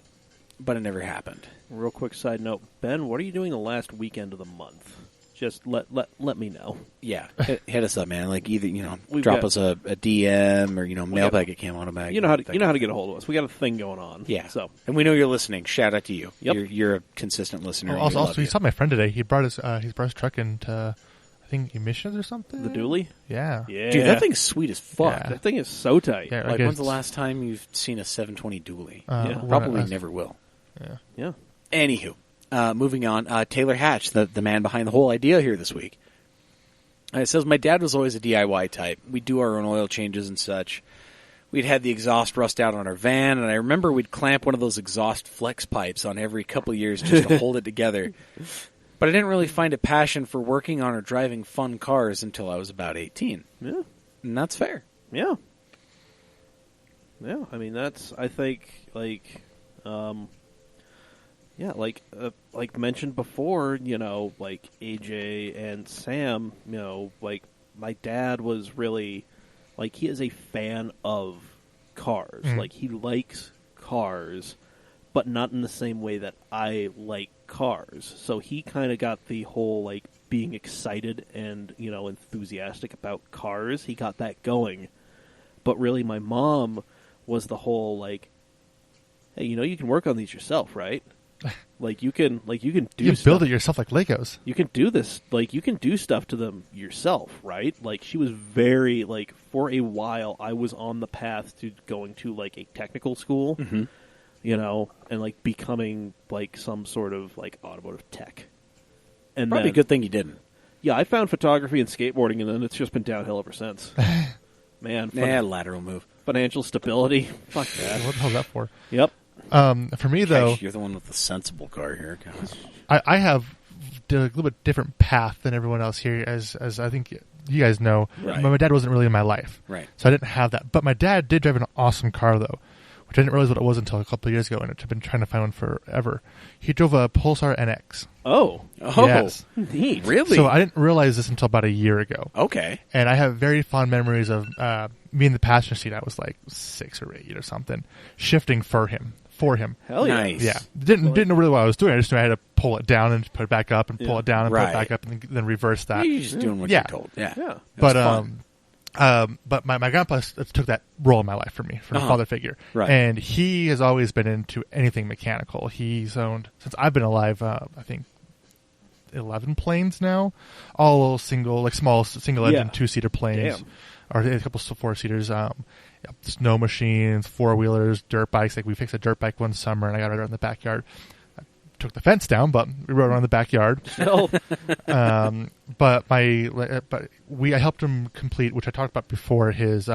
but it never happened. Real quick side note. Ben, what are you doing the last weekend of the month? Just let me know. Yeah, hit us up, man. Like either We've drop got- us a DM or mailbag at Cam on a bag. You know how to get a hold of us. We got a thing going on. Yeah. So And we know you're listening. Shout out to you. Yep. You're a consistent listener. Also, We love he you. saw my friend today. He brought his truck into, I think, emissions or something. the dually. Yeah. Yeah. Dude, that thing's sweet as fuck. Yeah. That thing is so tight. Yeah, Like, I when's the guess- last time you've seen a 720 dually? Yeah. Probably never will. Yeah. Yeah. Anywho, moving on. Taylor Hatch, the man behind the whole idea here this week. It says, my dad was always a DIY type. We'd do our own oil changes and such. We'd had the exhaust rust out on our van, and I remember we'd clamp one of those exhaust flex pipes on every couple of years just to hold it together. But I didn't really find a passion for working on or driving fun cars until I was about 18. Yeah. And that's fair. Yeah. Yeah. I mean, that's, I think, like, yeah, like mentioned before, like AJ and Sam, like my dad was really, like, he is a fan of cars. Mhm. Like, he likes cars, but not in the same way that I like cars. So he kind of got the whole, like, being excited and, enthusiastic about cars. He got that going. But really, my mom was the whole, like, hey, you can work on these yourself, right? Like you can do You can stuff. build it yourself like Legos. You can do this, like, you can do stuff to them yourself, right? Like, she was very, like, for a while, I was on the path to going to, like, a technical school. Mm-hmm. you know, and like becoming like some sort of like automotive tech. And Probably a then, good thing you didn't. Yeah, I found photography and skateboarding, and then it's just been downhill ever since. Man, Lateral move. financial stability. Fuck that. What the hell's that for? Yep. For me, though, Gosh, you're the one with the sensible car here. Gosh. I have a little bit different path than everyone else here, as I think you guys know. Right. My dad wasn't really in my life, Right. so I didn't have that. But my dad did drive an awesome car, though, which I didn't realize what it was until a couple of years ago, and I've been trying to find one forever. He drove a Pulsar NX. Oh, Yes. neat. Really? So I didn't realize this until about a year ago. Okay. And I have very fond memories of me in the passenger seat. I was like 6 or 8 or something, shifting for him. Hell yeah. Nice. Yeah, didn't know really what I was doing. I just knew I had to pull it down and put it back up, and pull Yeah. it down and put Right. it back up, and then reverse that. You're just doing what Yeah. you're told. Yeah. Yeah. But fun. but my grandpa took that role in my life for me, for a father figure, Right. and he has always been into anything mechanical. He's owned, since I've been alive, I think 11 planes now, all small single engine Yeah. 2-seater planes, Damn. or a couple of 4-seaters. Snow machines, 4-wheelers, dirt bikes. Like we fixed a dirt bike one summer, and I got it around the backyard. I took the fence down, but we rode around the backyard. Hell. But I helped him complete, which I talked about before, his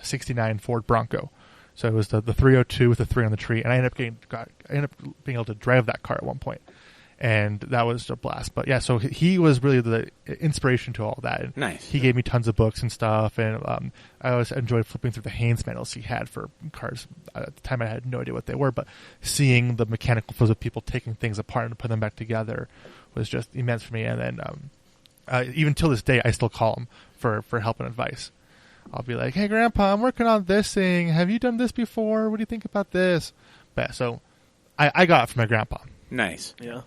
'69 Ford Bronco. So it was the 302 with the 3 on the tree, and I ended up being able to drive that car at one point, and that was a blast. But yeah, so he was really the inspiration to all that. And Nice. He gave me tons of books and stuff, and I always enjoyed flipping through the Haynes manuals he had for cars. At the time, I had no idea what they were, but seeing the mechanical flows of people taking things apart and putting them back together was just immense for me. And then even till this day, I still call him for help and advice. I'll be like, "Hey, Grandpa, I'm working on this thing. Have you done this before? What do you think about this?" But, so I got it from my grandpa. Nice. Yeah.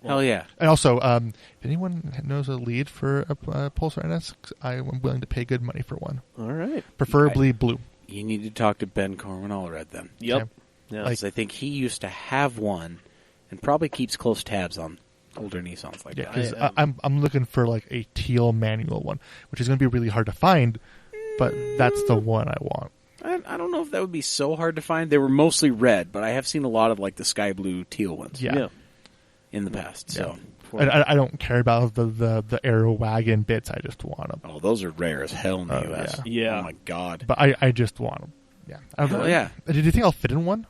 Hell yeah. And also, if anyone knows a lead for a Pulsar NS, I am willing to pay good money for one. All right. Preferably blue. You need to talk to Ben Corwin-Allred then. Yep. Okay. Yeah. Because I think he used to have one and probably keeps close tabs on older Nissans like Yeah, that. because I'm looking for like a teal manual one, which is going to be really hard to find, but that's the one I want. I don't know if that would be so hard to find. They were mostly red, but I have seen a lot of like the sky blue teal ones Yeah. in the past. So, I don't care about the Aero wagon bits. I just want them. oh, those are rare as hell in the Oh, U.S. yeah. Oh my god. But I just want them. Yeah. I don't Hell know. yeah. Did you think I'll fit in one?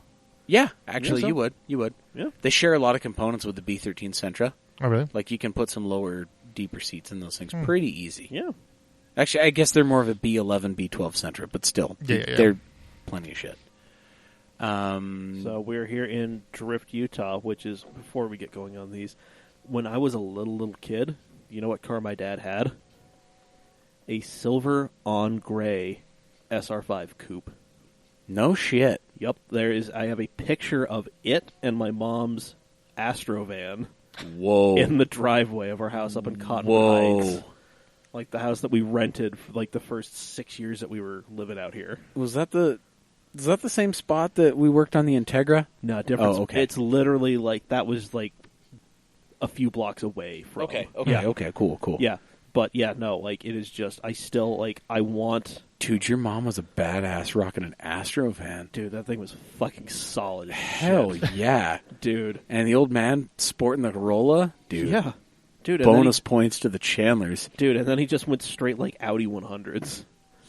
Yeah, actually, so? you would. You would. Yeah. They share a lot of components with the B13 Sentra. Oh, really? Like you can put some lower, deeper seats in those things pretty easy. Yeah. Actually, I guess they're more of a B11, B12 Sentra, but still, Yeah. they're plenty of shit. So we're here in Drift, Utah, which is, before we get going on these, when I was a little kid, you know what car my dad had? A silver on gray SR5 coupe. No shit. Yep, I have a picture of it and my mom's Astrovan Whoa. in the driveway of our house up in Cottonwood Whoa. Heights. Like the house that we rented for like the first 6 years that we were living out here. Was that the same spot that we worked on the Integra? No, different. Oh, okay. It's literally like, that was like a few blocks away from. Yeah. Okay, cool. Yeah. But yeah, no, like it is just, I still, like, I want. Dude, your mom was a badass rocking an Astrovan. Dude, that thing was fucking solid. as Hell shit. yeah. Dude. And the old man sporting the Corolla? Dude. Yeah. Dude, and Bonus points to the Chandlers. and then he just went straight like Audi 100s.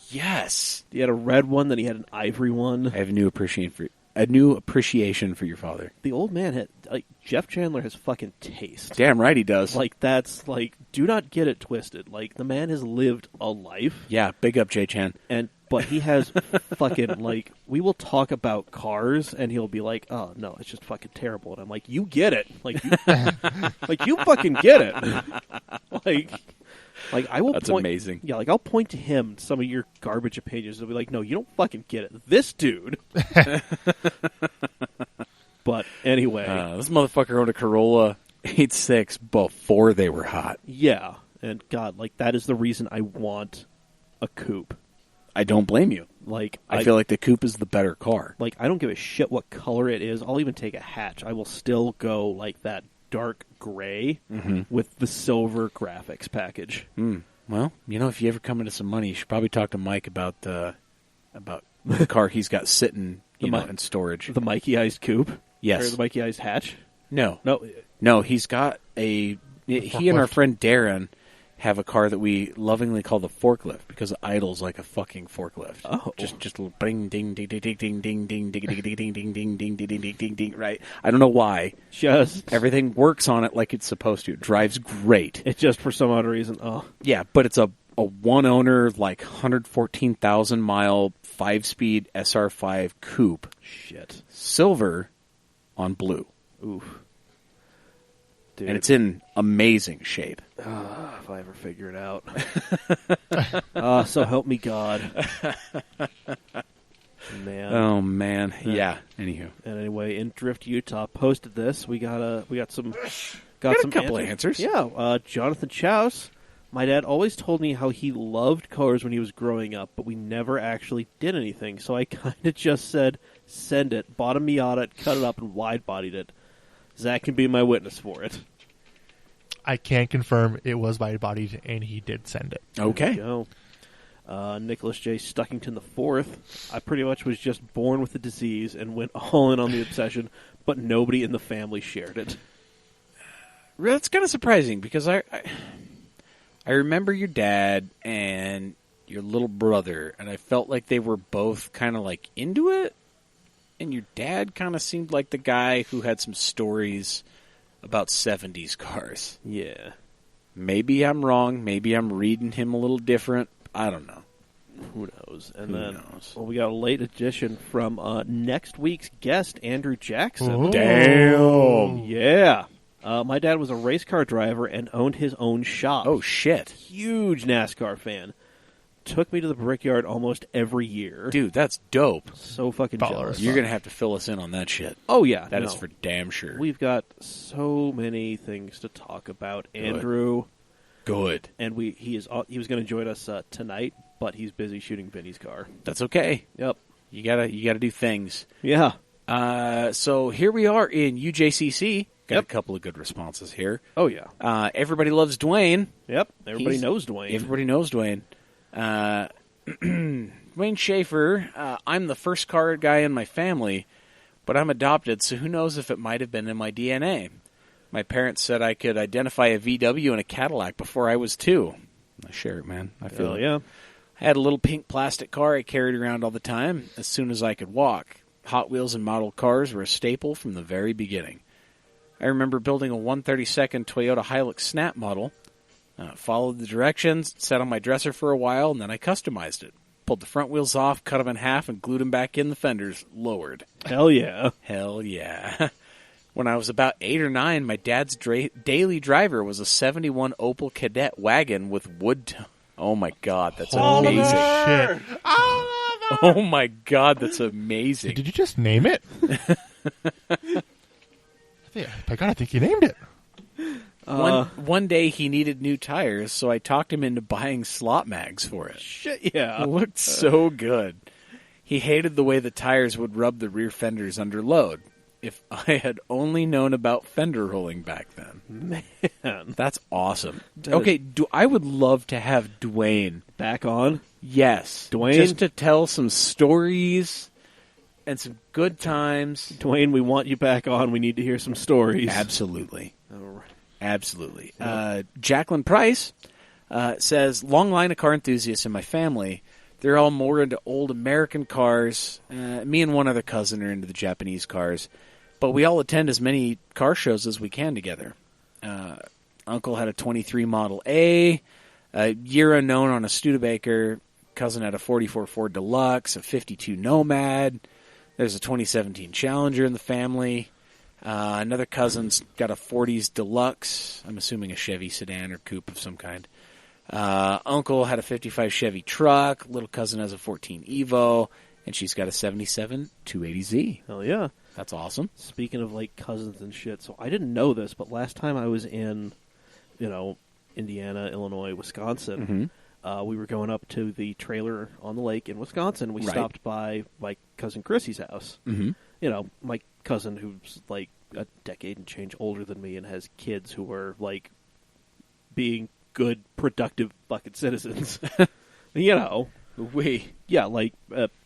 Yes. He had a red one, then he had an ivory one. I have a new appreciation for your father. The old man had, like, Jeff Chandler has fucking taste. Damn right he does. Like, that's, like, do not get it twisted. Like, the man has lived a life. Yeah, big up Jay Chan. But he has fucking, like, we will talk about cars, and he'll be like, oh, no, it's just fucking terrible. And I'm like, you get it. Like, you fucking get it. Like, I will That's point. amazing. Yeah, like, I'll point to him, some of your garbage opinions, and be like, no, you don't fucking get it. This dude. But anyway. This motherfucker owned a Corolla 8.6 before they were hot. Yeah. And God, like, that is the reason I want a coupe. I don't blame you. Like, I feel like the coupe is the better car. Like, I don't give a shit what color it is. I'll even take a hatch. I will still go like that dark gray with the silver graphics package. Well, you know, if you ever come into some money, you should probably talk to Mike about the car he's got sitting in storage. The Mikey-ized coupe? Yes. Or the Mikey-ized hatch? No. No. He's got he and our friend Darren have a car that we lovingly call the forklift because it idles like a fucking forklift. Oh. Just a little bing, ding, ding, ding, ding, ding, ding, ding, ding, ding, ding, ding, ding, ding, ding, ding, ding, ding, right? I don't know why. Just... Everything works on it like it's supposed to. It drives great. It just, for some odd reason, Yeah, but it's a one-owner, like 114,000-mile, 5-speed SR5 coupe. Shit. Silver on blue. Oof. Dude. And it's in amazing shape. If I ever figure it out. So help me God. Man. Oh, man. Yeah. Anywho. And anyway, in Drift, Utah, posted this. We got some a couple of answers. Yeah. Jonathan Chouse. My dad always told me how he loved cars when he was growing up, but we never actually did anything. So I kind of just said, send it. Bought a Miata, cut it up, and wide-bodied it. Zach can be my witness for it. I can confirm it was wide-bodied, and he did send it. Okay. There you go. Nicholas J. Stuckington IV. I pretty much was just born with the disease and went all in on the obsession, but nobody in the family shared it. That's kind of surprising because I remember your dad and your little brother, and I felt like they were both kind of like into it. And your dad kind of seemed like the guy who had some stories about 70s cars. Yeah. Maybe I'm wrong. Maybe I'm reading him a little different. I don't know. Who knows? And Who then, knows? Well, we got a late addition from next week's guest, Andrew Jackson. Ooh. Damn. Yeah. My dad was a race car driver and owned his own shop. Oh, shit. Huge NASCAR fan. Took me to the Brickyard almost every year. Dude, that's dope. So fucking Baller. jealous. You're going to have to fill us in on that shit. Oh, yeah. That is for damn sure. We've got so many things to talk about. Andrew. Good. And he was going to join us tonight, but he's busy shooting Vinny's car. That's okay. Yep. You gotta do things. Yeah. So here we are in UJCC. Got Yep. a couple of good responses here. Oh, yeah. Everybody loves Dwayne. Yep. Everybody knows Dwayne. Everybody knows Dwayne. Dwayne Schaefer, I'm the first car guy in my family, but I'm adopted, so who knows if it might have been in my DNA. My parents said I could identify a VW and a Cadillac before I was 2. I share it, man. I feel it. Yeah. I had a little pink plastic car I carried around all the time as soon as I could walk. Hot Wheels and model cars were a staple from the very beginning. I remember building a 132nd Toyota Hilux Snap model. Followed the directions, sat on my dresser for a while, and then I customized it. Pulled the front wheels off, cut them in half, and glued them back in the fenders, lowered. Hell yeah. Hell yeah. When I was about 8 or 9, my dad's daily driver was a 71 Opel Kadett wagon with wood... Oh my god, that's amazing. Shit. Oh my god, that's amazing. Did you just name it? I think you named it. One day he needed new tires, so I talked him into buying slot mags for it. Shit, yeah. It looked so good. He hated the way the tires would rub the rear fenders under load. If I had only known about fender rolling back then. Man. That's awesome. Okay, I would love to have Dwayne. Back on? Yes. Dwayne? Just to tell some stories and some good times. Dwayne, we want you back on. We need to hear some stories. Absolutely. All right. Absolutely. Jacqueline Price says, long line of car enthusiasts in my family. They're all more into old American cars. Me and one other cousin are into the Japanese cars. But we all attend as many car shows as we can together. Uncle had a 23 Model A, year unknown on a Studebaker. Cousin had a 44 Ford Deluxe, a 52 Nomad. There's a 2017 Challenger in the family. Another cousin's got a 40s Deluxe. I'm assuming a Chevy sedan or coupe of some kind. Uncle had a 55 Chevy truck. Little cousin has a 14 Evo. And she's got a 77 280Z. Hell yeah. That's awesome. Speaking of, like, cousins and shit, so I didn't know this, but last time I was in, Indiana, Illinois, Wisconsin, we were going up to the trailer on the lake in Wisconsin. We stopped by my cousin Chrissy's house. Mm-hmm. My cousin who's, like, a decade and change older than me and has kids who are, like, being good, productive fucking citizens. Yeah, like,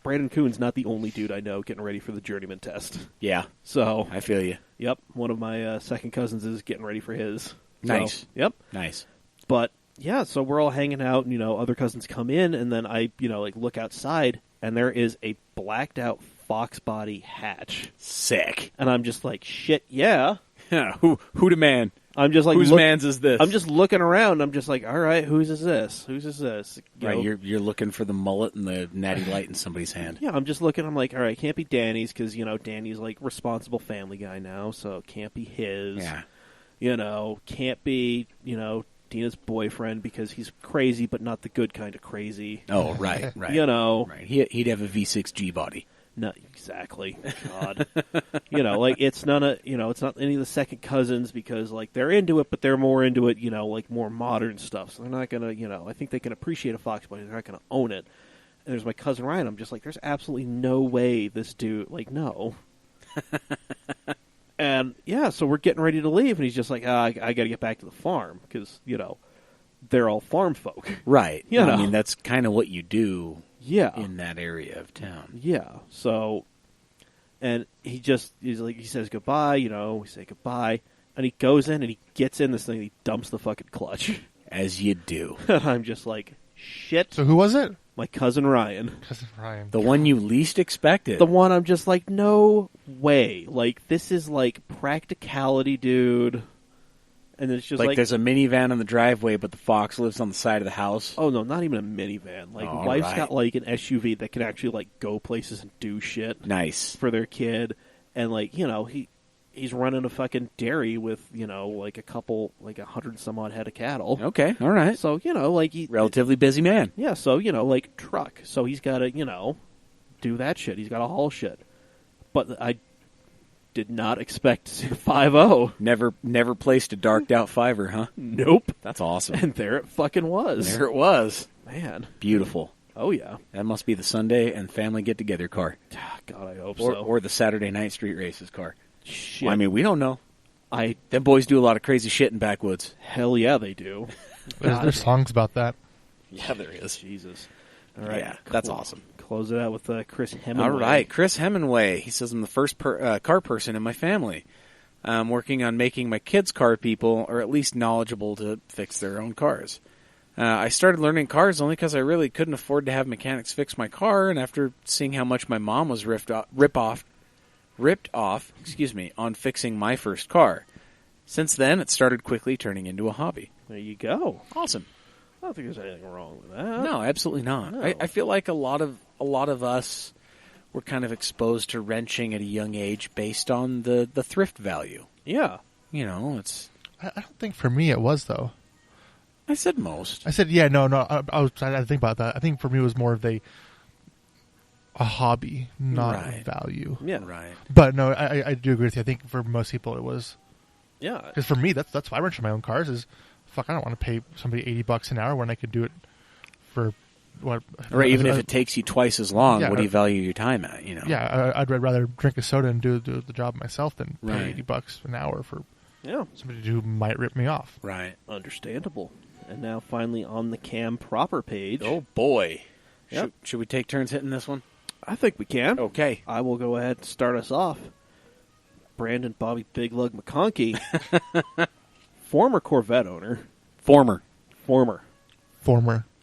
Brandon Kuhn's not the only dude I know getting ready for the journeyman test. Yeah, So, I feel you. yep, one of my second cousins is getting ready for his. Nice. So, yep. Nice. But, yeah, so we're all hanging out, and, other cousins come in, and then I, look outside, and there is a blacked out fox body hatch. Sick. And I'm just like, shit, yeah. Who the man? I'm just like, Whose man's is this? I'm just looking around. I'm just like, all right, whose is this? Whose is this? Right, you're looking for the mullet and the natty light in somebody's hand. Yeah, I'm just looking. I'm like, all right, can't be Danny's because Danny's like responsible family guy now, so it can't be his. Yeah. Can't be Dina's boyfriend because he's crazy, but not the good kind of crazy. Oh, right. Right. He'd have a V6G body. Not exactly. God. It's none of, it's not any of the second cousins because, like, they're into it, but they're more into it, like, more modern stuff. So they're not going to, I think they can appreciate a fox body. They're not going to own it. And there's my cousin Ryan. I'm just like, there's absolutely no way this dude, like, no. And, yeah, so we're getting ready to leave, and he's just like, I got to get back to the farm because, they're all farm folk. Right. I mean, that's kind of what you do. Yeah. In that area of town. Yeah. So, and he says goodbye, we say goodbye, and he goes in and he gets in this thing and he dumps the fucking clutch. As you do. And I'm just like, shit. So who was it? My cousin Ryan. Cousin Ryan. The one you least expected. The one I'm just like, no way. Like, this is like practicality, dude. And it's just like there's a minivan in the driveway, but the fox lives on the side of the house. Oh, no, not even a minivan. Like, Oh, wife's right. got, like, an SUV that can actually, like, go places and do shit. Nice. For their kid. And, like, he's running a fucking dairy with, like, a couple, like, 100-some-odd head of cattle. Okay, all right. So, like... Relatively busy man. Yeah, so, like, truck. So he's got to, do that shit. He's got to haul shit. But I did not expect 5-0. Never placed a darked out fiver, huh? Nope. That's awesome. And there it fucking was. There it was. Man. Beautiful. Oh, yeah. That must be the Sunday and family get-together car. God, I hope so. Or the Saturday night street races car. Shit. Well, I mean, we don't know. Them boys do a lot of crazy shit in backwoods. Hell yeah, they do. There's songs about that. Yeah, there is. Jesus. All right. Yeah, that's awesome. Close it out with Chris Hemingway. All right, Chris Hemingway. He says, I'm the first car person in my family. I'm working on making my kids car people, or at least knowledgeable to fix their own cars. I started learning cars only because I really couldn't afford to have mechanics fix my car, and after seeing how much my mom was ripped off, on fixing my first car. Since then, it started quickly turning into a hobby. There you go. Awesome. I don't think there's anything wrong with that. No, absolutely not. No. I feel like a lot of us were kind of exposed to wrenching at a young age based on the thrift value. Yeah. It's... I don't think for me it was, though. I said most. I said, yeah, no. I think about that. I think for me it was more of a hobby, not a value. Yeah. Right. But no, I do agree with you. I think for most people it was. Yeah. Because for me, that's why I wrench my own cars is, fuck, I don't want to pay somebody $80 an hour when I could do it for what? Or even if it takes you twice as long, yeah, what do you value your time at? Yeah, I'd rather drink a soda and do the job myself than pay $80 an hour for somebody who might rip me off. Right. Understandable. And now finally on the Cam Proper page. Oh boy. Yep. Should we take turns hitting this one? I think we can. Okay. I will go ahead and start us off. Brandon Bobby Big Lug McConkey, former Corvette owner. Former.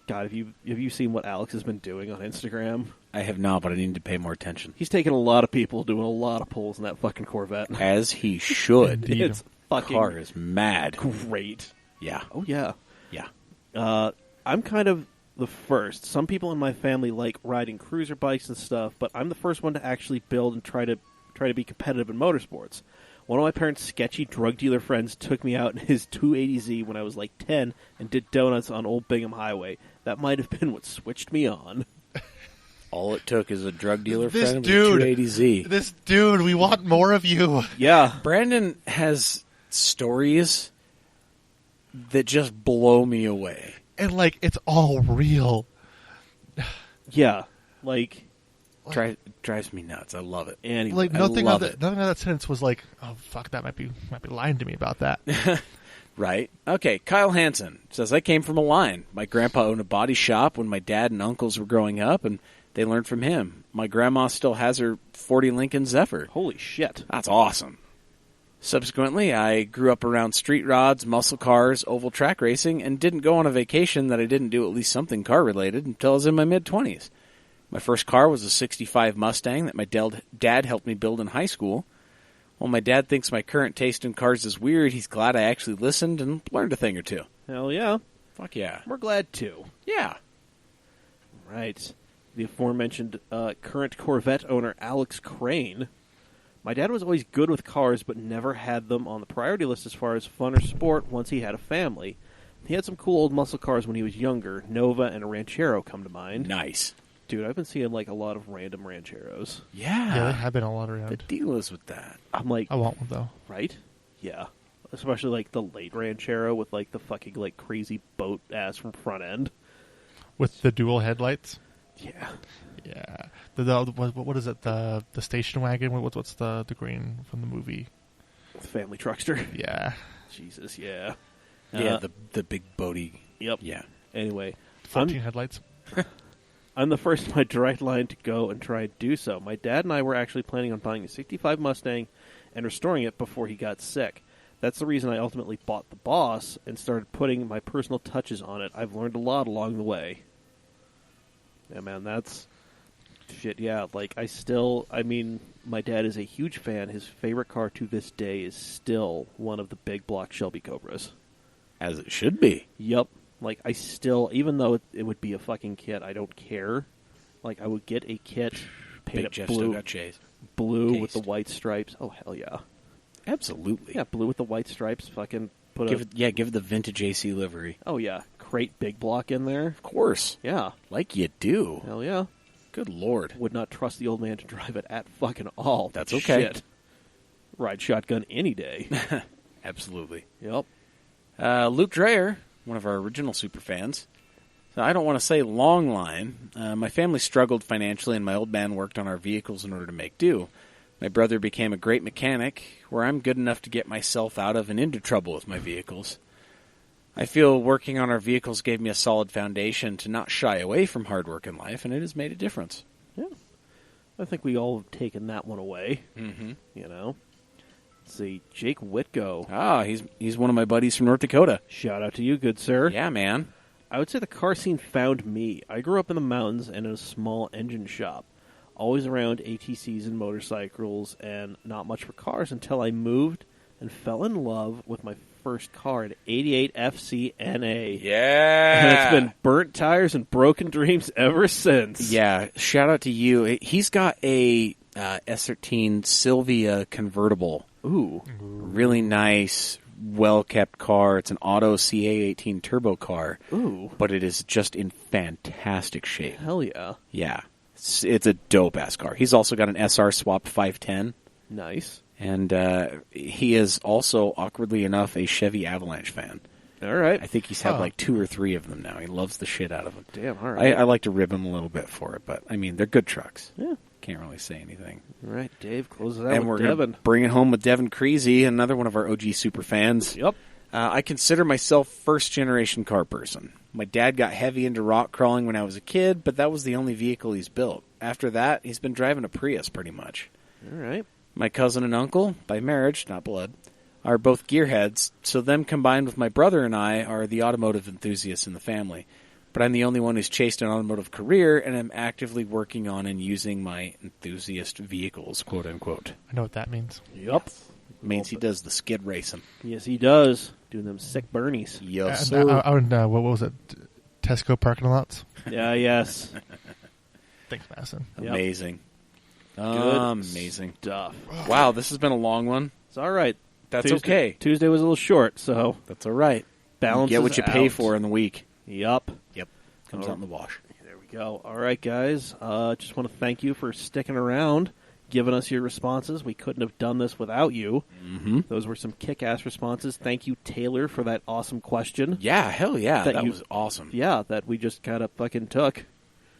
God, have you seen what Alex has been doing on Instagram? I have not, but I need to pay more attention. He's taking a lot of people doing a lot of pulls in that fucking Corvette. As he should. Indeed. It's fucking car is mad. great. Yeah. Oh, yeah. Yeah. I'm kind of the first. Some people in my family like riding cruiser bikes and stuff, but I'm the first one to actually build and try to be competitive in motorsports. One of my parents' sketchy drug dealer friends took me out in his 280Z when I was like 10 and did donuts on Old Bingham Highway. That might have been what switched me on. All it took is a drug dealer This friend dude, with a 280Z. This dude, we want more of you. Yeah. Brandon has stories that just blow me away. And, it's all real. Yeah. Like... Drives me nuts. I love it. Anyway, Nothing love of that sentence was like, oh, fuck, that might be lying to me about that. Right. Okay, Kyle Hansen says, I came from a line. My grandpa owned a body shop when my dad and uncles were growing up, and they learned from him. My grandma still has her 40 Lincoln Zephyr. Holy shit. That's awesome. Subsequently, I grew up around street rods, muscle cars, oval track racing, and didn't go on a vacation that I didn't do at least something car-related until I was in my mid-20s. My first car was a 65 Mustang that my dad helped me build in high school. While my dad thinks my current taste in cars is weird, he's glad I actually listened and learned a thing or two. Hell yeah. Fuck yeah. We're glad too. Yeah. Right. The aforementioned current Corvette owner, Alex Crane. My dad was always good with cars, but never had them on the priority list as far as fun or sport once he had a family. He had some cool old muscle cars when he was younger. Nova and a Ranchero come to mind. Nice. Dude, I've been seeing like a lot of random Rancheros. Yeah. Yeah, they have been a lot The around. deal is with that. I'm like, I want one though. right? Yeah. Especially like the late Ranchero with like the fucking like crazy boat ass from front end. With the dual headlights. Yeah. Yeah. What is it? The station wagon. What's the green from the movie? The family truckster. Yeah. Jesus, yeah. Yeah, the big boaty. Yep. Yeah. Anyway, 14 headlights. I'm the first in my direct line to go and try and do so. My dad and I were actually planning on buying a 65 Mustang and restoring it before he got sick. That's the reason I ultimately bought the Boss and started putting my personal touches on it. I've learned a lot along the way. Yeah, man, that's... shit, yeah. Like, my dad is a huge fan. His favorite car to this day is still one of the big block Shelby Cobras. As it should be. Yep. Like, I still, even though it would be a fucking kit, I don't care. Like, I would get a kit, paint Big it Jeff still blue, got chased. blue with the cased. white stripes. Oh, hell yeah. Absolutely. Yeah, blue with the white stripes. Fucking put Give it the vintage AC livery. oh, yeah. Crate big block in there. Of course. Yeah. Like you do. Hell yeah. Good Lord. Would not trust the old man to drive it at fucking all. That's okay. Shit. Ride shotgun any day. Absolutely. Yep. Luke Dreyer, one of our original super fans. So I don't want to say long line. My family struggled financially, and my old man worked on our vehicles in order to make do. My brother became a great mechanic, where I'm good enough to get myself out of and into trouble with my vehicles. I feel working on our vehicles gave me a solid foundation to not shy away from hard work in life, and it has made a difference. Yeah. I think we all have taken that one away. Mm-hmm. You know? Let's see. Jake Whitgo. Ah, he's one of my buddies from North Dakota. Shout out to you, good sir. Yeah, man. I would say the car scene found me. I grew up in the mountains and in a small engine shop. Always around ATCs and motorcycles and not much for cars until I moved and fell in love with my first car, an 88 FCNA. Yeah. And it's been burnt tires and broken dreams ever since. Yeah, shout out to you. He's got a S13 Sylvia convertible. Ooh. Really nice, well-kept car. It's an auto CA18 turbo car. Ooh. But it is just in fantastic shape. Hell yeah. Yeah. It's a dope-ass car. He's also got an SR Swap 510. Nice. And he is also, awkwardly enough, a Chevy Avalanche fan. All right. I think he's had like 2 or 3 of them now. He loves the shit out of them. Damn, all right. I like to rib him a little bit for it, but, I mean, they're good trucks. Yeah. Can't really say anything. All right, Dave, close it out And we're with going Devin. to bring it home with Devin Creasy, another one of our OG super fans. Yep. I consider myself first-generation car person. My dad got heavy into rock crawling when I was a kid, but that was the only vehicle he's built. After that, he's been driving a Prius pretty much. All right. My cousin and uncle, by marriage, not blood, are both gearheads, so them combined with my brother and I are the automotive enthusiasts in the family. But I'm the only one who's chased an automotive career, and I'm actively working on and using my enthusiast vehicles, quote-unquote. I know what that means. Yep. Means he does the skid racing. Yes, he does. Doing them sick Bernies. Yes, And sir. I would, what was it? Tesco parking lots? Yeah, yes. Thanks, Madison. Yep. Amazing. Good Amazing. stuff. Wow, this has been a long one. It's all right. That's Tuesday, okay. Tuesday was a little short, so That's all right. balance You get what you pay out. for in the week. Yup. Yep. Comes Oh. out in the wash. There we go. All right, guys. Just want to thank you for sticking around, giving us your responses. We couldn't have done this without you. Mm-hmm. Those were some kick-ass responses. Thank you, Taylor, for that awesome question. Yeah, hell yeah. That That you- was awesome. Yeah, that we just kind of fucking took.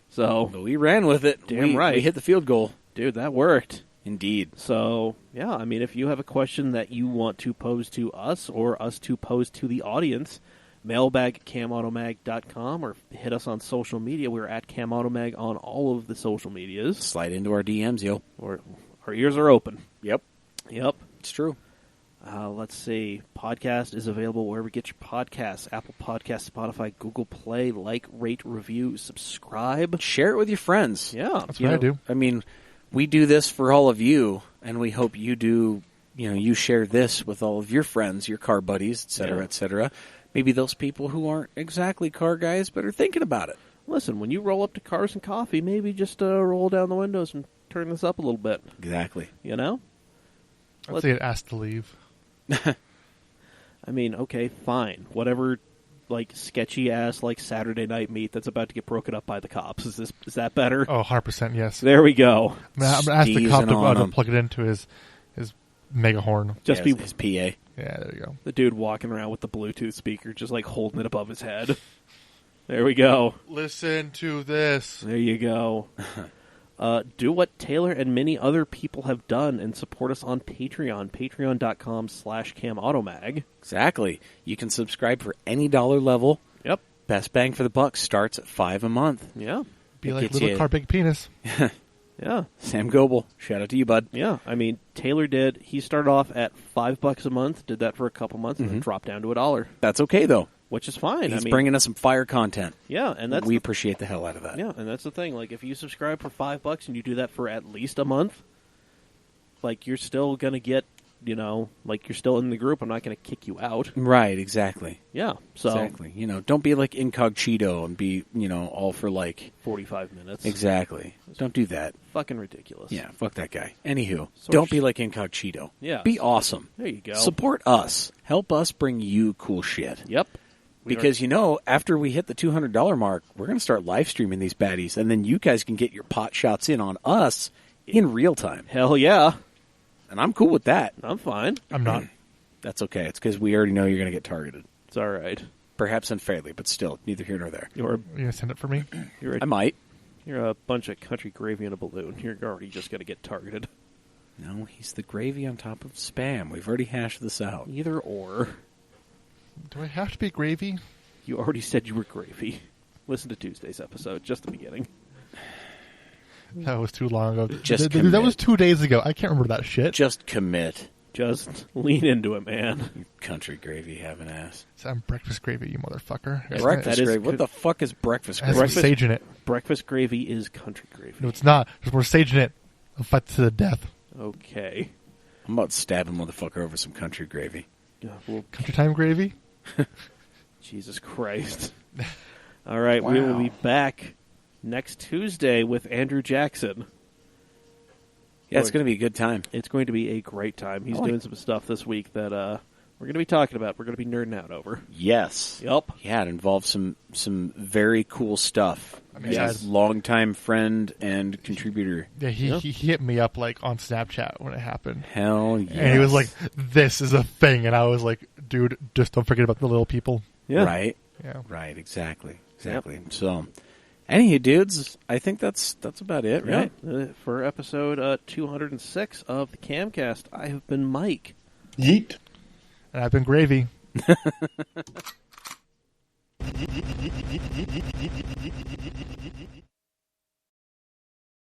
So, But we ran with it. Damn right. We hit the field goal. dude, that worked. Indeed. So, yeah, I mean, if you have a question that you want to pose to us or us to pose to the audience, mailbag@camautomag.com or hit us on social media. We're at camautomag on all of the social medias. Slide into our DMs, yo. Or our ears are open. Yep. Yep. It's true. Let's see. Podcast is available wherever you get your podcasts. Apple Podcasts, Spotify, Google Play. Like, rate, review, subscribe. Share it with your friends. Yeah. That's what I do. I mean, we do this for all of you, and we hope you do, you share this with all of your friends, your car buddies, et cetera, Yeah. et cetera. Maybe those people who aren't exactly car guys but are thinking about it. Listen, when you roll up to Cars and Coffee, maybe just roll down the windows and turn this up a little bit. Exactly. You know? I'd say it asked to leave. I mean, okay, fine. Whatever, like, sketchy-ass, like, Saturday night meat that's about to get broken up by the cops. Is that better? Oh, 100% yes. There we go. I'm going to ask the cop Steezing on to him. plug it into his mega horn. Just Yeah, be his PA. Yeah, there you go. the dude walking around with the Bluetooth speaker, just, like, holding it above his head. There we go. Listen to this. There you go. Do what Taylor and many other people have done and support us on Patreon. Patreon.com/CamAutomag. Exactly. You can subscribe for any dollar level. Yep. Best bang for the buck starts at $5 a month. Yeah. Be It like gets little you- car, big penis. Yeah. Sam Goebel, shout out to you, bud. Yeah. I mean, Taylor he started off at $5 a month, did that for a couple months, and then dropped down to $1, That's okay, though. which is fine. He's I mean, bringing us some fire content. yeah, and that's We appreciate the hell out of that. yeah, and that's the thing. Like, if you subscribe for $5 and you do that for at least a month, like, you're still gonna get, like, you're still in the group. I'm not gonna kick you out. Right, exactly. Yeah. So Exactly. Don't be like incognito and be, all for like... 45 minutes. Exactly. Don't do that. Fucking ridiculous. Yeah, fuck that guy. Anywho, So don't sh- be like incognito. Yeah. Be awesome. There you go. Support us. Help us bring you cool shit. Yep. We Because, after we hit the $200 mark, we're going to start live streaming these baddies, and then you guys can get your pot shots in on us in real time. hell yeah, And I'm cool with that. I'm fine. I'm not. That's okay. It's because we already know you're going to get targeted. It's all right. Perhaps unfairly, but still, neither here nor there. You're You going to send it for me? I might. you're a bunch of country gravy in a balloon. You're already just gonna get targeted. No, he's the gravy on top of Spam. We've already hashed this out. Either or. Do I have to be gravy? You already said you were gravy. Listen to Tuesday's episode, just the beginning. That was too long ago. Just That commit. was 2 days ago. I can't remember that shit. Just commit. Just lean into it, man. You country gravy having ass. I'm breakfast gravy, you motherfucker. Breakfast that is gravy. What good. the fuck is breakfast It has gravy? some sage in it. Breakfast gravy is country gravy. No, it's not. There's more sage in it. I'll fight to the death. Okay. I'm about to stab a motherfucker over some country gravy. Well, Country time gravy? Jesus Christ. All right, we will Wow. be back next Tuesday with Andrew Jackson. Yeah, it's going to be a good time. It's going to be a great time. He's I like- doing some stuff this week that we're going to be talking about. We're going to be nerding out over. Yes. Yup. Yeah, it involves some very cool stuff. I'm Yes. excited. Longtime friend and contributor. Yeah, he, Yeah. he hit me up like on Snapchat when it happened. Hell yeah. And he was like, this is a thing. And I was like, dude, just don't forget about the little people. Yeah. Right. Yeah. Right. Exactly. So, anywho, dudes, I think that's about it, right? Yeah. For episode 206 of the Camcast, I have been Mike. Yeet. And I've been gravy.